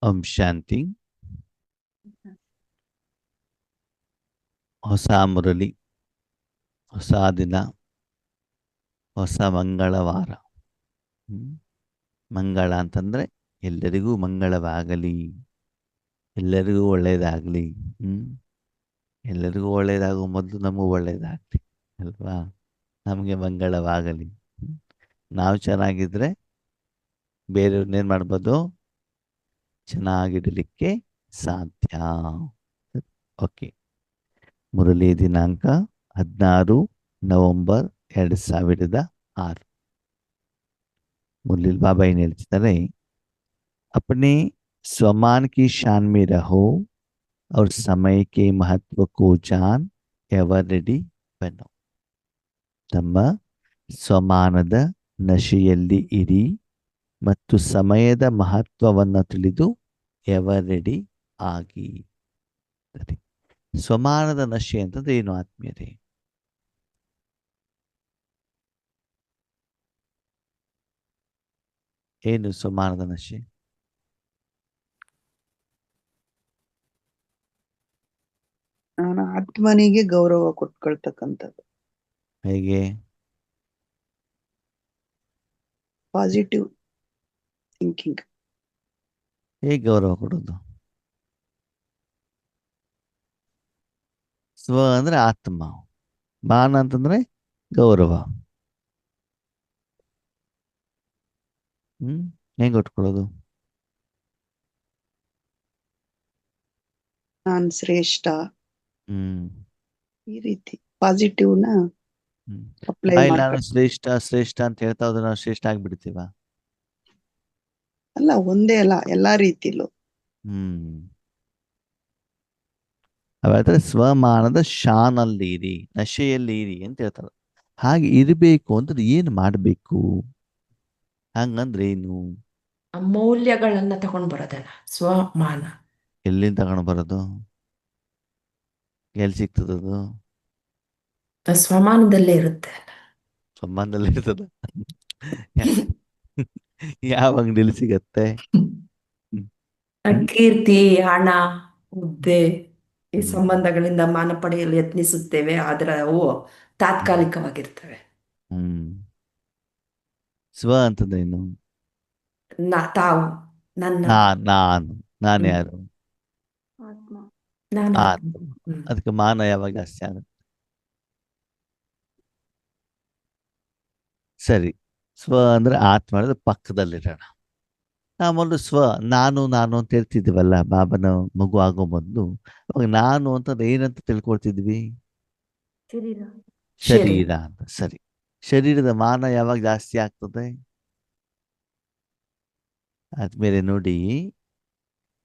ಓಂ ಶಾಂತಿ. ಹೊಸ ಮುರಳಿ, ಹೊಸ ದಿನ, ಹೊಸ ಮಂಗಳವಾರ. ಮಂಗಳ ಅಂತಂದ್ರೆ ಎಲ್ಲರಿಗೂ ಮಂಗಳವಾಗಲಿ, ಎಲ್ಲರಿಗೂ ಒಳ್ಳೇದಾಗಲಿ. ಎಲ್ಲರಿಗೂ ಒಳ್ಳೇದಾಗುವ ಮೊದಲು ನಮಗೂ ಒಳ್ಳೇದಾಗಲಿ ಅಲ್ವಾ. ನಮಗೆ ಮಂಗಳವಾಗಲಿ. ನಾವು ಚೆನ್ನಾಗಿದ್ರೆ ಬೇರೆಯವ್ರನ್ನೇನು ಮಾಡ್ಬೋದು, ಚೆನ್ನಾಗಿಡಲಿಕ್ಕೆ ಸಾಧ್ಯ. ಓಕೆ. ಮುರಳಿ ದಿನಾಂಕ 16 ನವೆಂಬರ್ 2006. मुरली बाबा ಏನು ಹೇಳ್ತಿದ್ದಾರೆ, अपने स्वमान की शान में रहो और समय के महत्व को जान एवर रेडी बनो. ತಮ್ಮ ಸ್ವಮಾನದ ನಶೆಯಲ್ಲಿ ಇರಿ ಮತ್ತು ಸಮಯದ ಮಹತ್ವವನ್ನು ತಿಳಿದು ಎವರ್ ರೆಡಿ ಆಗಿ. ಸ್ವಮಾನದ ನಶೆ ಅಂತಂದ್ರೆ ಏನು ಆತ್ಮೀಯರೇ? ಏನು ಸ್ವಮಾನದ ನಶೆ? ನಾನು ಆತ್ಮನಿಗೆ ಗೌರವ ಕೊಟ್ಕೊಳ್ತಕ್ಕಂಥದ್ದು. ಹೇಗೆ? Positive thinking. ಹೇಗೆ ಗೌರವ ಕೊಡೋದು? ಸ್ವ ಅಂದ್ರೆ ಆತ್ಮ, ಮಾನ ಅಂತಂದ್ರೆ ಗೌರವ. ಹೆಂಗೆ ಕೊಟ್ಕೊಳ್ಳೋದು? ನಾನ್ ಶ್ರೇಷ್ಠ, ಈ ರೀತಿ ಪಾಸಿಟಿವ್ನ ಅಪ್ಲೈ ನಾನು ಶ್ರೇಷ್ಠ ಶ್ರೇಷ್ಠ ಅಂತ ಹೇಳ್ತಾ ಹೋದ್ರೆ ನಾವು ಶ್ರೇಷ್ಠ ಆಗ್ಬಿಡ್ತೀವ? ಅಲ್ಲ, ಒಂದೇ ಅಲ್ಲ, ಎಲ್ಲಾ ರೀತಿಲೂ. ಹಾಗಾದ್ರೆ ಸ್ವಮಾನದ ಶಾನಲ್ಲಿ ಇರಿ, ನಶೆಯಲ್ಲಿ ಇರಿ ಅಂತ ಹೇಳ್ತಾರೆ. ಹಾಗೆ ಇರಬೇಕು ಅಂದ್ರೆ ಏನು ಮಾಡಬೇಕು? ಹಂಗಂದ್ರೆ ಏನು? ಮೌಲ್ಯಗಳನ್ನ ತಗೊಂಡ್ ಬರೋದಲ್ಲ ಸ್ವಮಾನ. ಎಲ್ಲಿಂದ ತಗೊಂಡು ಬರೋದು? ಎಲ್ಲಿ ಸಿಗ್ತದದು? ಸ್ವಮಾನದಲ್ಲೇ ಇರುತ್ತೆ. ಸ್ವಮಾನದಲ್ಲೇ ಇರ್ತದ? ಯಾವ ಅಂಗಡಿಲಿ ಸಿಗತ್ತೆ? ಕೀರ್ತಿ, ಹಣ, ಹುದ್ದೆ ಈ ಸಂಬಂಧಗಳಿಂದ ಮಾನ ಪಡೆಯಲು ಯತ್ನಿಸುತ್ತೇವೆ, ಆದ್ರೆ ಅವು ತಾತ್ಕಾಲಿಕವಾಗಿರ್ತವೆ. ಸ್ವ ಅಂತಂದ್ರೇನು? ತಾವು, ನನ್ನ, ನಾನು ಯಾರು? ಆತ್ಮ. ಅದಕ್ಕೆ ಮಾನ ಯಾವಾಗ ಜಾಸ್ತಿ ಆಗುತ್ತೆ? ಸರಿ, ಸ್ವ ಅಂದ್ರೆ ಆತ್ಮ ಹೇಳಿದ್ರೆ ಪಕ್ಕದಲ್ಲಿರೋಣ. ನಾವು ಮೊದಲು ಸ್ವ ನಾನು ಅಂತ ಹೇಳ್ತಿದ್ವಲ್ಲ, ಬಾಬನ ಮಗು ಆಗೋ ಮೊದಲು. ಅವಾಗ ನಾನು ಅಂತಂದ್ರೆ ಏನಂತ ತಿಳ್ಕೊಳ್ತಿದ್ವಿ? ಶರೀರ ಅಂತ. ಸರಿ, ಶರೀರದ ಮಾನ ಯಾವಾಗ ಜಾಸ್ತಿ ಆಗ್ತದೆ? ಆದ್ಮೇಲೆ ನೋಡಿ,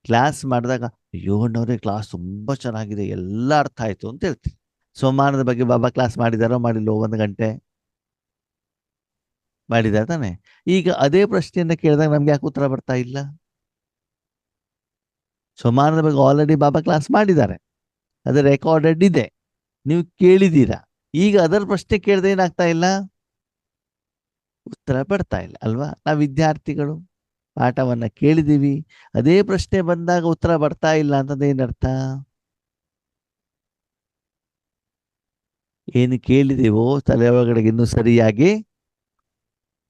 ಕ್ಲಾಸ್ ಮಾಡಿದಾಗ ಅಯ್ಯೋ ಅಣ್ಣವ್ರೆ ಕ್ಲಾಸ್ ತುಂಬಾ ಚೆನ್ನಾಗಿದೆ, ಎಲ್ಲ ಅರ್ಥ ಆಯ್ತು ಅಂತ ಹೇಳ್ತೀವಿ. ಸ್ವಮಾನದ ಬಗ್ಗೆ ಬಾಬಾ ಕ್ಲಾಸ್ ಮಾಡಿದಾರೋ ಮಾಡಿಲ್ಲೋ? 1 ಗಂಟೆ ಮಾಡಿದಾರೆ ತಾನೆ. ಈಗ ಅದೇ ಪ್ರಶ್ನೆಯನ್ನ ಕೇಳಿದಾಗ ನಮ್ಗೆ ಯಾಕೆ ಉತ್ತರ ಬರ್ತಾ ಇಲ್ಲ? ಸ್ವಮಾನದ ಬಗ್ಗೆ ಆಲ್ರೆಡಿ ಬಾಬಾ ಕ್ಲಾಸ್ ಮಾಡಿದ್ದಾರೆ, ಅದು ರೆಕಾರ್ಡೆಡ್ ಇದೆ, ನೀವು ಕೇಳಿದ್ದೀರಾ. ಈಗ ಅದರ ಪ್ರಶ್ನೆ ಕೇಳಿದ್ರೆ ಏನಾಗ್ತಾ ಇಲ್ಲ? ಉತ್ತರ ಬರ್ತಾ ಇಲ್ಲ ಅಲ್ವಾ? ನಾವು ವಿದ್ಯಾರ್ಥಿಗಳು ಪಾಠವನ್ನ ಕೇಳಿದೀವಿ, ಅದೇ ಪ್ರಶ್ನೆ ಬಂದಾಗ ಉತ್ತರ ಬರ್ತಾ ಇಲ್ಲ ಅಂತಂದ್ರೆ ಏನರ್ಥ? ಏನು ಕೇಳಿದೀವೋ ತಲೆ ಒಳಗಡೆ ಇನ್ನೂ ಸರಿಯಾಗಿ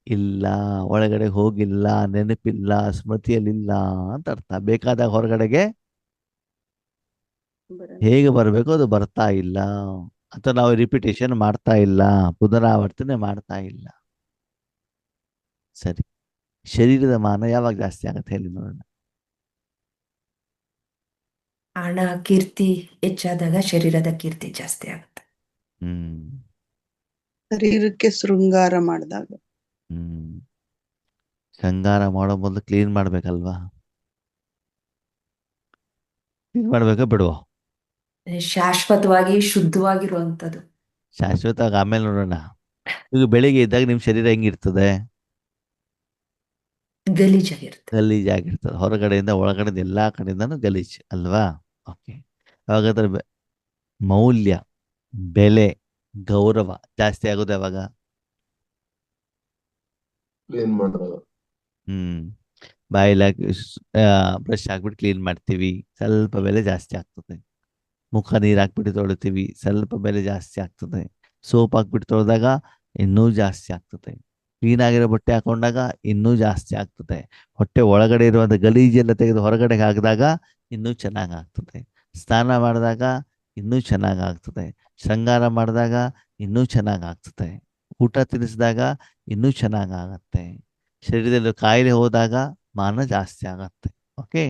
ಇಲ್ಲ, ಒಳಗಡೆ ಹೋಗಿಲ್ಲ, ನೆನಪಿಲ್ಲ, ಸ್ಮೃತಿಯಲ್ಲಿಲ್ಲ ಅಂತ ಅರ್ಥ. ಬೇಕಾದಾಗ ಹೊರಗಡೆಗೆ ಹೇಗೆ ಬರಬೇಕು ಅದು ಬರ್ತಾ ಇಲ್ಲ, ಅಥವಾ ನಾವು ರಿಪಿಟೇಷನ್ ಮಾಡ್ತಾ ಇಲ್ಲ, ಪುನರಾವರ್ತನೆ ಮಾಡ್ತಾ ಇಲ್ಲ. ಸರಿ, ಶರೀರದ ಮಾನ ಯಾವಾಗ ಜಾಸ್ತಿ ಆಗತ್ತೆ ಹೇಳಿ ನೋಡೋಣ? ಹಣ, ಕೀರ್ತಿ ಹೆಚ್ಚಾದಾಗ ಶರೀರದ ಕೀರ್ತಿ ಜಾಸ್ತಿ ಆಗುತ್ತೆ. ಶರೀರಕ್ಕೆ ಶೃಂಗಾರ ಮಾಡಿದಾಗ. ಶೃಂಗಾರ ಮಾಡೋ ಮೊದಲು ಕ್ಲೀನ್ ಮಾಡ್ಬೇಕಲ್ವಾ? ಕ್ಲೀನ್ ಮಾಡ್ಬೇಕಾ ಬಿಡುವ? ಶಾಶ್ವತವಾಗಿ ಶುದ್ಧವಾಗಿರುವಂಥದ್ದು. ಶಾಶ್ವತವಾಗಿ ಆಮೇಲೆ ನೋಡೋಣ. ಈಗ ಬೆಳಿಗ್ಗೆ ಇದ್ದಾಗ ನಿಮ್ ಶರೀರ ಹೆಂಗಿರ್ತದೆ? ಗಲೀಜಾಗಿರ್ತದೆ. ಹೊರಗಡೆಯಿಂದ ಒಳಗಡೆ ಎಲ್ಲಾ ಕಡೆಯಿಂದನೂ ಗಲೀಜ್ ಅಲ್ವಾ? ಓಕೆ. ಹಾಗಾದ್ರೆ ಮೌಲ್ಯ, ಬೆಲೆ, ಗೌರವ ಜಾಸ್ತಿ ಆಗೋದು ಯಾವಾಗ? ಬಾಯಿಲಾಗಿ ಬ್ರಷ್ ಹಾಕ್ಬಿಟ್ಟು ಕ್ಲೀನ್ ಮಾಡ್ತೀವಿ, ಸ್ವಲ್ಪ ಬೆಲೆ ಜಾಸ್ತಿ ಆಗ್ತದೆ. ಮುಖ ನೀರು ಹಾಕ್ಬಿಟ್ಟು ತೊಳಿತೀವಿ, ಸ್ವಲ್ಪ ಬೆಲೆ ಜಾಸ್ತಿ ಆಗ್ತದೆ. ಸೋಪ್ ಹಾಕ್ಬಿಟ್ಟು ತೊಳೆದಾಗ ಇನ್ನೂ ಜಾಸ್ತಿ ಆಗ್ತದೆ. ಕ್ಲೀನಾಗಿರೋ ಬಟ್ಟೆ ಹಾಕೊಂಡಾಗ ಇನ್ನೂ ಜಾಸ್ತಿ ಆಗ್ತದೆ. ಹೊಟ್ಟೆ ಒಳಗಡೆ ಇರುವಂಥ ಗಲೀಜೆಲ್ಲ ತೆಗೆದು ಹೊರಗಡೆ ಹಾಕಿದಾಗ ಇನ್ನೂ ಚೆನ್ನಾಗಿ ಆಗ್ತದೆ. ಸ್ನಾನ ಮಾಡಿದಾಗ ಇನ್ನೂ ಚೆನ್ನಾಗಿ ಆಗ್ತದೆ. ಶೃಂಗಾರ ಮಾಡಿದಾಗ ಇನ್ನೂ ಚೆನ್ನಾಗಿ ಆಗ್ತದೆ. ಊಟ ತಿನ್ನಿಸಿದಾಗ ಇನ್ನೂ ಚೆನ್ನಾಗಿ ಆಗತ್ತೆ. ಶರೀರದಲ್ಲಿ ಕಾಯಿಲೆ ಹೋದಾಗ ಮಾನ ಜಾಸ್ತಿ ಆಗತ್ತೆ. ಓಕೆ.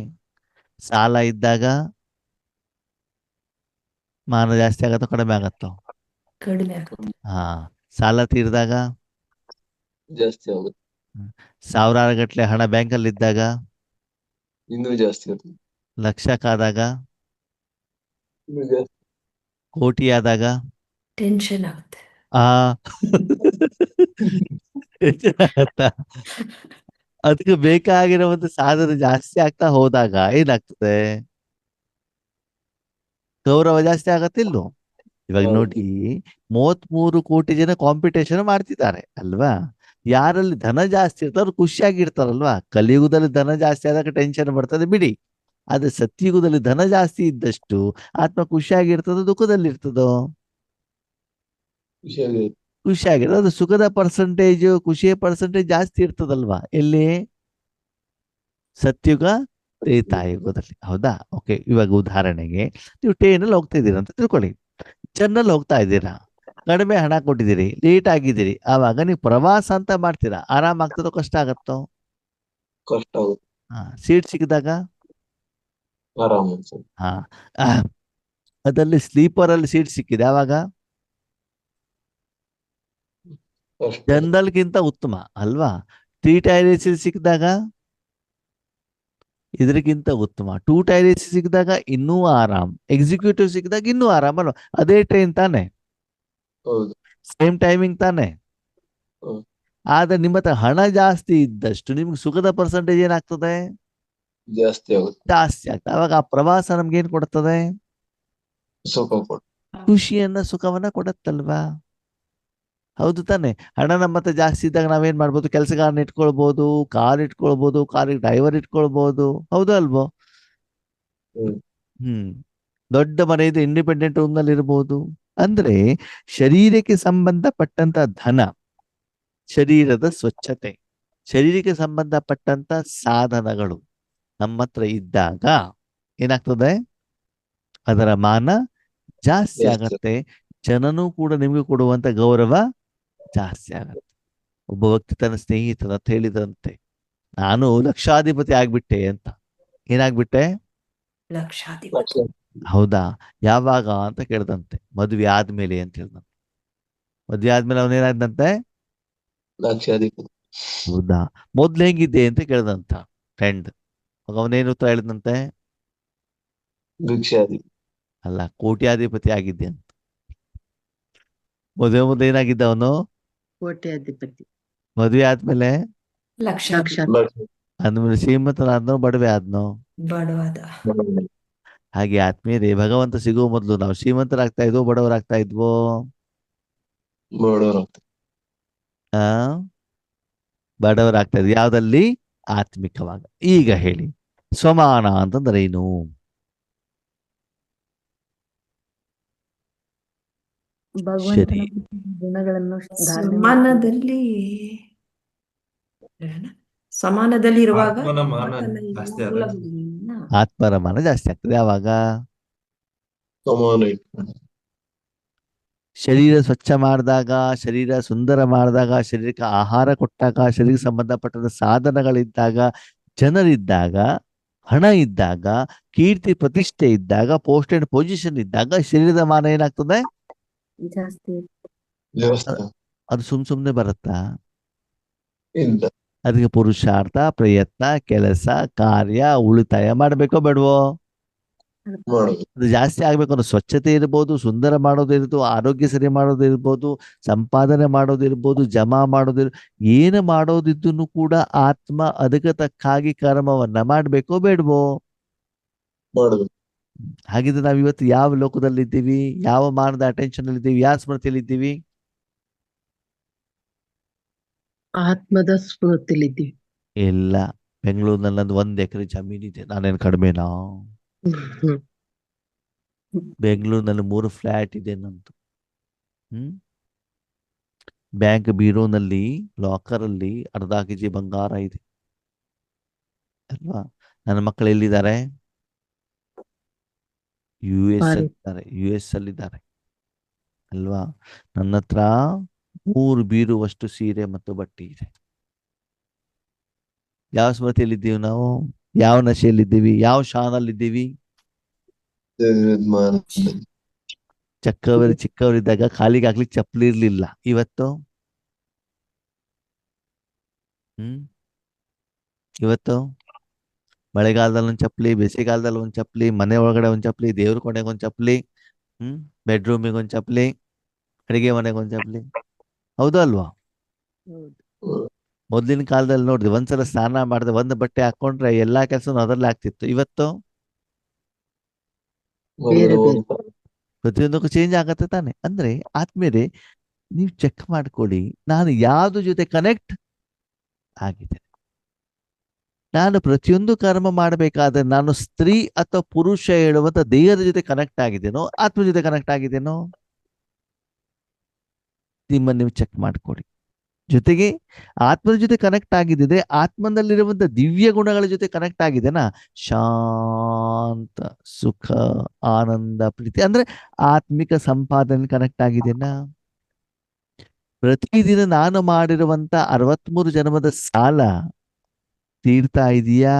ಸಾಲ ಇದ್ದಾಗ ಮಾನ ಜಾಸ್ತಿ ಆಗತ್ತೋ ಕಡಿಮೆ ಆಗತ್ತೋ? ಕಡಿಮೆ ಆಗುತ್ತೆ. ಹಾ. ಸಾಲ ತೀರಿದಾಗ ಜಾಸ್ತಿ ಆಗುತ್ತೆ. ಸಾವಿರಾರು ಗಟ್ಟಲೆ ಹಣ ಬ್ಯಾಂಕಲ್ಲಿ ಇದ್ದಾಗ, ಇನ್ನೂ ಜಾಸ್ತಿ ಆಗುತ್ತೆ. ಲಕ್ಷಕ್ಕಾದಾಗ, ಇನ್ನೂ ಜಾಸ್ತಿ. ಕೋಟಿ ಆದಾಗ ಟೆನ್ಷನ್ ಆಗುತ್ತೆ. ಆ ಆಗತ್ತಾ? ಅದಕ್ಕೆ ಬೇಕಾಗಿರೋ ಒಂದು ಸಾಧನೆ ಜಾಸ್ತಿ ಆಗ್ತಾ ಹೋದಾಗ ಏನಾಗ್ತದೆ? ಗೌರವ ಜಾಸ್ತಿ ಆಗತ್ತಿಲ್ವೋ? ಇವಾಗ ಹೌದು. ನೋಡಿ, 33 ಕೋಟಿ ಜನ ಕಾಂಪಿಟೇಷನ್ ಮಾಡ್ತಿದ್ದಾರೆ ಅಲ್ವಾ? ಯಾರಲ್ಲಿ ಧನ ಜಾಸ್ತಿ ಇರ್ತಾರೋ ಅವ್ರು ಖುಷಿಯಾಗಿರ್ತಾರಲ್ವಾ? ಕಲಿಯುಗದಲ್ಲಿ ಧನ ಜಾಸ್ತಿ ಆದಾಗ ಟೆನ್ಷನ್ ಬರ್ತದೆ ಬಿಡಿ. ಆದ್ರೆ ಸತ್ಯುಗದಲ್ಲಿ ಧನ ಜಾಸ್ತಿ ಇದ್ದಷ್ಟು ಆತ್ಮ ಖುಷಿಯಾಗಿರ್ತದೋ ದುಃಖದಲ್ಲಿ ಇರ್ತದೋ? ಖುಷಿಯಾಗಿರುತ್ತೆ. ಖುಷಿಯಾಗಿರ್ತದೆ. ಅದು ಸುಖದ ಪರ್ಸೆಂಟೇಜ್, ಖುಷಿಯ ಪರ್ಸೆಂಟೇಜ್ ಜಾಸ್ತಿ ಇರ್ತದಲ್ವಾ? ಎಲ್ಲಿ? ಸತ್ಯುಗ ತ್ರೇತಾಯುಗದಲ್ಲಿ. ಹೌದಾ? ಓಕೆ. ಇವಾಗ ಉದಾಹರಣೆಗೆ ನೀವು ಟ್ರೈನಲ್ಲಿ ಹೋಗ್ತಾ ಇದ್ದೀರಾ ಅಂತ ತಿಳ್ಕೊಳ್ಳಿ. ಚೆನ್ನಲ್ಲಿ ಹೋಗ್ತಾ ಇದ್ದೀರಾ, ಕಡಿಮೆ ಹಣ ಕೊಟ್ಟಿದ್ದೀರಿ, ಲೇಟ್ ಆಗಿದ್ದೀರಿ. ಆವಾಗ ನೀವು ಪ್ರವಾಸ ಅಂತ ಮಾಡ್ತೀರಾ, ಆರಾಮ ಆಗ್ತದೋ ಕಷ್ಟ ಆಗತ್ತೋ? ಕಷ್ಟ ಆಗುತ್ತೆ. ಸೀಟ್ ಸಿಕ್ಕಿದಾಗ ಆರಾಮ ಅನ್ಸುತ್ತೆ. ಹಾ ಅದಲ್ಲಿ ಸ್ಲೀಪರ್ ಅಲ್ಲಿ ಸೀಟ್ ಸಿಕ್ಕಿದೆ, ಆವಾಗ ಕಷ್ಟ. ಜನರಲ್ಗಿಂತ ಉತ್ತಮ ಅಲ್ವಾ? 3 ಟೈರ್ AC ಸಿಕ್ಕಿದಾಗ ಇದಕ್ಕಿಂತ ಉತ್ತಮ. 2 ಟೈರ್ AC ಸಿಕ್ಕಿದಾಗ ಇನ್ನೂ ಆರಾಮ್. ಎಕ್ಸಿಕ್ಯೂಟಿವ್ ಸಿಕ್ಕಿದಾಗ ಇನ್ನೂ ಆರಾಮ್ ಅಲ್ವಾ? ಅದೇ ಟ್ರೈನ್ ತಾನೆ, ಹೌದು. ಸೇಮ್ ಟೈಮಿಂಗ್ ತಾನೆ. ಹೌದು. ಆದ್ರೆ ನಿಮ್ಮ ಹತ್ರ ಹಣ ಜಾಸ್ತಿ ಇದ್ದಷ್ಟು ನಿಮ್ಗೆ ಸುಖದ ಪರ್ಸೆಂಟೇಜ್ ಏನಾಗ್ತದೆ? ಜಾಸ್ತಿ ಆಗುತ್ತೆ. ಜಾಸ್ತಿ ಆಗ್ತದೆ. ಅವಾಗ ಆ ಪ್ರವಾಸ ನಮ್ಗೆ ಏನ್ ಕೊಡ್ತದೆ? ಸುಖ ಕೊಟ್ಟು. ಖುಷಿಯನ್ನ, ಸುಖವನ್ನ ಕೊಡತ್ತಲ್ವಾ? ಹೌದು ತಾನೆ? ಹಣ ನಮ್ಮ ಹತ್ರ ಜಾಸ್ತಿ ಇದ್ದಾಗ ನಾವೇನ್ ಮಾಡ್ಬೋದು? ಕೆಲಸಗಾರನ ಇಟ್ಕೊಳ್ಬಹುದು, ಕಾರ್ ಇಟ್ಕೊಳ್ಬಹುದು, ಕಾರಿಗೆ ಡ್ರೈವರ್ ಇಟ್ಕೊಳ್ಬಹುದು. ಹೌದು ಅಲ್ವೋ? ಹ್ಮ್. ದೊಡ್ಡ ಮನೆ ಇದೆ, ಇಂಡಿಪೆಂಡೆಂಟ್ ರೂಮ್ ನಲ್ಲಿ ಇರಬಹುದು. ಅಂದ್ರೆ ಶರೀರಕ್ಕೆ ಸಂಬಂಧಪಟ್ಟಂತ ಧನ, ಶರೀರದ ಸ್ವಚ್ಛತೆ, ಶರೀರಕ್ಕೆ ಸಂಬಂಧಪಟ್ಟಂತ ಸಾಧನಗಳು ನಮ್ಮ ಹತ್ರ ಇದ್ದಾಗ ಏನಾಗ್ತದೆ? ಅದರ ಮಾನ ಜಾಸ್ತಿ ಆಗತ್ತೆ. ಜನನೂ ಕೂಡ ನಿಮಗೆ ಕೊಡುವಂತ ಗೌರವ ಜಾಸ್ತಿ ಆಗತ್ತೆ. ಒಬ್ಬ ವ್ಯಕ್ತಿ ತನ್ನ ಸ್ನೇಹಿತನ ಅಂತ ಹೇಳಿದಂತೆ, ನಾನು ಲಕ್ಷಾಧಿಪತಿ ಆಗ್ಬಿಟ್ಟೆ ಅಂತ. ಏನಾಗ್ಬಿಟ್ಟೆ? ಲಕ್ಷಾಧಿಪತಿ. ಹೌದಾ? ಯಾವಾಗ ಅಂತ ಕೇಳ್ದಂತೆ. ಮದುವೆ ಆದ್ಮೇಲೆ ಅಂತ ಹೇಳ್ದಂತೆ. ಮದುವೆ ಆದ್ಮೇಲೆ ಅವನೇನಾದಂತೆ? ಲಕ್ಷಾಧಿಪತಿ. ಹೌದಾ? ಮೊದ್ಲು ಹೆಂಗಿದ್ದೆ ಅಂತ ಕೇಳ್ದಂತ ಫ್ರೆಂಡ್. ಅವನೇನು ಉತ್ತರ ಹೇಳಿದಂತೆ? ಭಿಕ್ಷಾಧಿಪತಿ. ಅಲ್ಲ, ಕೋಟ್ಯಾಧಿಪತಿ ಆಗಿದ್ದೆ ಅಂತ. ಮದುವೆ ಮೊದಲು ಏನಾಗಿದ್ದ ಅವನು? ಕೋಟ್ಯಾಧಿಪತಿ. ಮದುವೆ ಆದ್ಮೇಲೆ ಲಕ್ಷಾಧಿಪತಿ. ಅಂದ್ಮೇಲೆ ಶ್ರೀಮಂತನಾದ್ನೋ ಬಡವೆ ಆದ್ನೋ? ಬಡವಾದ. ಹಾಗೆ ಆತ್ಮೀಯರೇ, ಭಗವಂತ ಸಿಗುವ ಮೊದಲು ನಾವು ಶ್ರೀಮಂತರಾಗ್ತಾ ಇದ್ವೋ ಬಡವರಾಗ್ತಾ ಇದ್ವೋ? ಬಡವರಾಗ್ತಾರೆ. ಆ ಬಡವರಾಗ್ತಾ ಇದ್ವಿ. ಯಾವ್ದಲ್ಲಿ? ಆತ್ಮಿಕವಾಗ. ಈಗ ಹೇಳಿ, ಸ್ವಮಾನ ಅಂತಂದ್ರೆ ಏನು? ಭಗವಂತನ ಗುಣಗಳನ್ನು ಧಾರಣೆ ಸಮಾನದಲ್ಲಿ ಸಮಾನದಲ್ಲಿ ಇರುವಾಗ ಆತ್ಮನ ಮಾನ ಆತನ ಜಾಸ್ತಿ ಆದಾಗ. ಮೂಲಗಳನ್ನ ಆತ್ಮರ ಮಾನ ಜಾಸ್ತಿ ಆಗ್ತದೆ. ಯಾವಾಗ? ಸಮಾನ ಇಟ್ಕೊಂಡು. ಶರೀರ ಸ್ವಚ್ಛ ಮಾಡಿದಾಗ, ಶರೀರ ಸುಂದರ ಮಾಡಿದಾಗ, ಶರೀರಕ್ಕೆ ಆಹಾರ ಕೊಟ್ಟಾಗ, ಶರೀರಕ್ಕೆ ಸಂಬಂಧಪಟ್ಟ ಸಾಧನಗಳಿದ್ದಾಗ, ಜನರಿದ್ದಾಗ, ಹಣ ಇದ್ದಾಗ, ಕೀರ್ತಿ ಪ್ರತಿಷ್ಠೆ ಇದ್ದಾಗ, ಪೋಸ್ಟ್ ಅಂಡ್ ಪೊಸಿಷನ್ ಇದ್ದಾಗ ಶರೀರದ ಮಾನ ಏನಾಗ್ತದೆ? ಜಾಸ್ತಿ ದೇವಸ್ಥಾನ ಅದು ಸುಮ್ನೆ ಬರುತ್ತಾ? ಇಲ್ಲ. ಅದಕ್ಕೆ ಪುರುಷಾರ್ಥ, ಪ್ರಯತ್ನ, ಕೆಲಸ, ಕಾರ್ಯ, ಉಳಿತಾಯ ಮಾಡಬೇಕೋ ಬೇಡವೋ? ಮಾಡುದು. ಅದು ಜಾಸ್ತಿ ಆಗ್ಬೇಕು ಅಂದ್ರೆ ಸ್ವಚ್ಛತೆ ಇರ್ಬೋದು, ಸುಂದರ ಮಾಡೋದಿರ್ಬೋದು, ಆರೋಗ್ಯ ಸರಿ ಮಾಡೋದಿರ್ಬೋದು, ಸಂಪಾದನೆ ಮಾಡೋದಿರ್ಬೋದು, ಜಮಾ ಏನು ಮಾಡೋದಿದ್ದನ್ನು ಕೂಡ ಆತ್ಮ ಅದಕ್ಕೆ ತಕ್ಕಾಗಿ ಕರ್ಮವನ್ನ ಮಾಡ್ಬೇಕೋ ಬೇಡವೋ? ಮಾಡುದು. ಹಾಗಿದ್ರೆ ನಾವು ಇವತ್ತು ಯಾವ ಲೋಕದಲ್ಲಿ ಇದ್ದೀವಿ? ಯಾವ ಮಾನದ ಅಟೆನ್ಷನ್ ಅಲ್ಲಿ ಇದ್ದೀವಿ? ಯಾವ ಸ್ಮೃತಿಯಲ್ಲಿ ಇದ್ದೀವಿ? ಆತ್ಮದ ಸ್ಫೂರ್ತಿಲಿದ್ದೀವಿ. ಇಲ್ಲ, ಬೆಂಗಳೂರಿನಲ್ಲಿ ನಂದು 1 ಎಕರೆ ಜಮೀನಿದೆ, ನಾನೇನು ಕಡಿಮೆನಾ? ಬೆಂಗಳೂರಿನಲ್ಲಿ 3 ಫ್ಲ್ಯಾಟ್ ಇದೆ ನಂದು. ಹ್ಮ್ ಬ್ಯಾಂಕ್ ಬೀರೋನಲ್ಲಿ ಲಾಕರಲ್ಲಿ ಅರ್ಧ ಕೆಜಿ ಬಂಗಾರ ಇದೆ ಅಲ್ವಾ? ನನ್ನ ಮಕ್ಕಳು ಎಲ್ಲಿದ್ದಾರೆ? US ಅಲ್ಲಿದ್ದಾರೆ ಅಲ್ವಾ? ನನ್ನ ಹತ್ರ 3 ಬೀರುವಷ್ಟು ಸೀರೆ ಮತ್ತು ಬಟ್ಟೆ ಇದೆ. ಯಾವ ಸ್ಮೃತಿಯಲ್ಲಿದ್ದೀವಿ ನಾವು? ಯಾವ ನಶೆಯಲ್ಲಿದ್ದೀವಿ? ಯಾವ ಶಾನಲ್ಲಿದ್ದೀವಿ? ಚಿಕ್ಕವರಿದ್ದಾಗ ಕಾಲಿಗೆ ಹಾಕ್ಲಿಕ್ಕೆ ಚಪ್ಪಲಿ ಇರ್ಲಿಲ್ಲ. ಇವತ್ತು ಇವತ್ತು ಮಳೆಗಾಲದಲ್ಲಿ ಒಂದು ಚಪ್ಪಲಿ, ಬೇಸಿಗೆಗಾಲದಲ್ಲಿ ಒಂದು ಚಪ್ಪಲಿ, ಮನೆ ಒಳಗಡೆ ಒಂದು ಚಪ್ಪಲಿ, ದೇವ್ರ ಕೊನೆಗೆ ಒಂದು ಚಪ್ಪಲಿ, ಬೆಡ್ರೂಮಿಗೆ ಒಂದು ಚಪ್ಪಲಿ, ಅಡಿಗೆ ಮನೆಗೆ ಒಂದು ಚಪ್ಪಲಿ. ಹೌದಾ ಅಲ್ವಾ? ಮೊದ್ಲಿನ ಕಾಲದಲ್ಲಿ ನೋಡಿದ್ವಿ, ಒಂದ್ಸಲ ಸ್ನಾನ ಮಾಡಿದ್ರೆ ಒಂದು ಬಟ್ಟೆ ಹಾಕೊಂಡ್ರೆ ಎಲ್ಲಾ ಕೆಲಸನೂ ಅದರಲ್ಲೇ ಆಗ್ತಿತ್ತು. ಇವತ್ತು ಪ್ರತಿಯೊಂದಕ್ಕೂ ಚೇಂಜ್ ಆಗತ್ತೆ ತಾನೆ. ಅಂದ್ರೆ ಆದ್ಮೇಲೆ ನೀವು ಚೆಕ್ ಮಾಡ್ಕೊಳ್ಳಿ, ನಾನು ಯಾವ್ದು ಜೊತೆ ಕನೆಕ್ಟ್ ಆಗಿದ್ದೇನೆ. ನಾನು ಪ್ರತಿಯೊಂದು ಕರ್ಮ ಮಾಡಬೇಕಾದ್ರೆ ನಾನು ಸ್ತ್ರೀ ಅಥವಾ ಪುರುಷ ಹೇಳುವಂತ ದೇಹದ ಜೊತೆ ಕನೆಕ್ಟ್ ಆಗಿದ್ದೇನೋ, ಆತ್ಮ ಜೊತೆ ಕನೆಕ್ಟ್ ಆಗಿದ್ದೇನೋ? ನಿಮ್ಮನ್ನು ನೀವು ಚೆಕ್ ಮಾಡ್ಕೊಳ್ಳಿ. ಜೊತೆಗೆ ಆತ್ಮದ ಜೊತೆ ಕನೆಕ್ಟ್ ಆಗಿದ್ದಿದೆ, ಆತ್ಮದಲ್ಲಿರುವಂತ ದಿವ್ಯ ಗುಣಗಳ ಜೊತೆ ಕನೆಕ್ಟ್ ಆಗಿದೆನಾ? ಶಾಂತ, ಸುಖ, ಆನಂದ, ಪ್ರೀತಿ ಅಂದ್ರೆ ಆತ್ಮಿಕ ಸಂಪಾದನೆ ಕನೆಕ್ಟ್ ಆಗಿದೆನಾ? ಪ್ರತಿದಿನ ನಾನು ಮಾಡಿರುವಂತ 63 ಜನ್ಮದ ಸಾಲ ತೀರ್ತಾ ಇದೆಯಾ?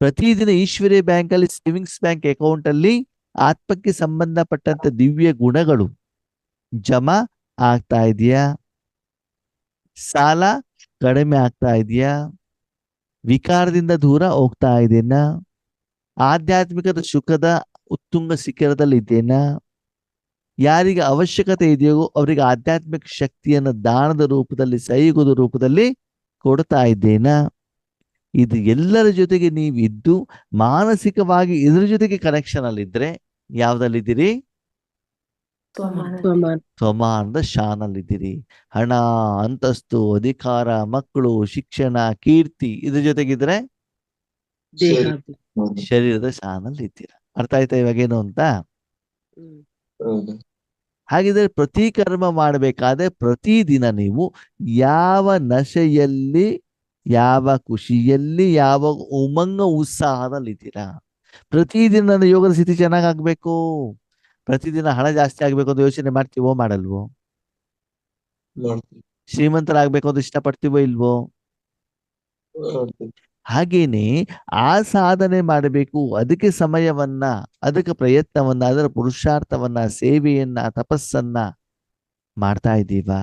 ಪ್ರತಿದಿನ ಈಶ್ವರೀಯ ಬ್ಯಾಂಕ್ ಅಲ್ಲಿ, ಸೇವಿಂಗ್ಸ್ ಬ್ಯಾಂಕ್ ಅಕೌಂಟ್ ಅಲ್ಲಿ ಆತ್ಮಕ್ಕೆ ಸಂಬಂಧಪಟ್ಟಂತ ದಿವ್ಯ ಗುಣಗಳು ಜಮಾ ಆಗ್ತಾ ಇದೆಯಾ? ಸಾಲ ಕಡಿಮೆ ಆಗ್ತಾ ಇದೆಯಾ? ವಿಕಾರದಿಂದ ದೂರ ಹೋಗ್ತಾ ಇದೆನಾ? ಆಧ್ಯಾತ್ಮಿಕದ ಸುಖದ ಉತ್ತುಂಗ ಶಿಖರದಲ್ಲಿ ಇದ್ದೇನಾ? ಯಾರಿಗೆ ಅವಶ್ಯಕತೆ ಇದೆಯೋ ಅವರಿಗೆ ಆಧ್ಯಾತ್ಮಿಕ ಶಕ್ತಿಯನ್ನು ದಾನದ ರೂಪದಲ್ಲಿ, ಸಹಯೋಗದ ರೂಪದಲ್ಲಿ ಕೊಡ್ತಾ ಇದ್ದೇನಾ? ಇದು ಎಲ್ಲರ ಜೊತೆಗೆ ನೀವಿದ್ದು ಮಾನಸಿಕವಾಗಿ ಇದ್ರ ಜೊತೆಗೆ ಕನೆಕ್ಷನ್ ಅಲ್ಲಿ ಇದ್ರೆ ಯಾವ್ದಲ್ಲಿದ್ದೀರಿ? ಸ್ವಮಾನದ ಶಾನಲ್ಲಿದ್ದೀರಿ. ಹಣ, ಅಂತಸ್ತು, ಅಧಿಕಾರ, ಮಕ್ಕಳು, ಶಿಕ್ಷಣ, ಕೀರ್ತಿ ಇದ್ರ ಜೊತೆಗಿದ್ರೆ ಶರೀರದ ಶಾನಲ್ಲಿ ಇದ್ದೀರಾ. ಅರ್ಥ ಆಯ್ತಾ ಇವಾಗೇನು ಅಂತ? ಹಾಗಿದ್ರೆ ಪ್ರತಿ ಕರ್ಮ ಮಾಡಬೇಕಾದ್ರೆ ಪ್ರತಿದಿನ ನೀವು ಯಾವ ನಶೆಯಲ್ಲಿ, ಯಾವ ಖುಷಿಯಲ್ಲಿ, ಯಾವ ಉಮಂಗ ಉತ್ಸಾಹದಲ್ಲಿದ್ದೀರಾ? ಪ್ರತಿದಿನ ನನ್ನ ಯೋಗದ ಸ್ಥಿತಿ ಚೆನ್ನಾಗಾಗ್ಬೇಕು, ಪ್ರತಿದಿನ ಹಣ ಜಾಸ್ತಿ ಆಗ್ಬೇಕು ಅಂತ ಯೋಚನೆ ಮಾಡ್ತೀವೋ ಮಾಡಲ್ವೋ? ಶ್ರೀಮಂತರಾಗ್ಬೇಕು ಅಂತ ಇಷ್ಟಪಡ್ತೀವೋ ಇಲ್ವೋ? ಹಾಗೇನೆ ಆ ಸಾಧನೆ ಮಾಡಬೇಕು, ಅದಕ್ಕೆ ಸಮಯವನ್ನ, ಅದಕ್ಕೆ ಪ್ರಯತ್ನವನ್ನ, ಅದರ ಪುರುಷಾರ್ಥವನ್ನ, ಸೇವೆಯನ್ನ, ತಪಸ್ಸನ್ನ ಮಾಡ್ತಾ ಇದ್ದೀವಾ?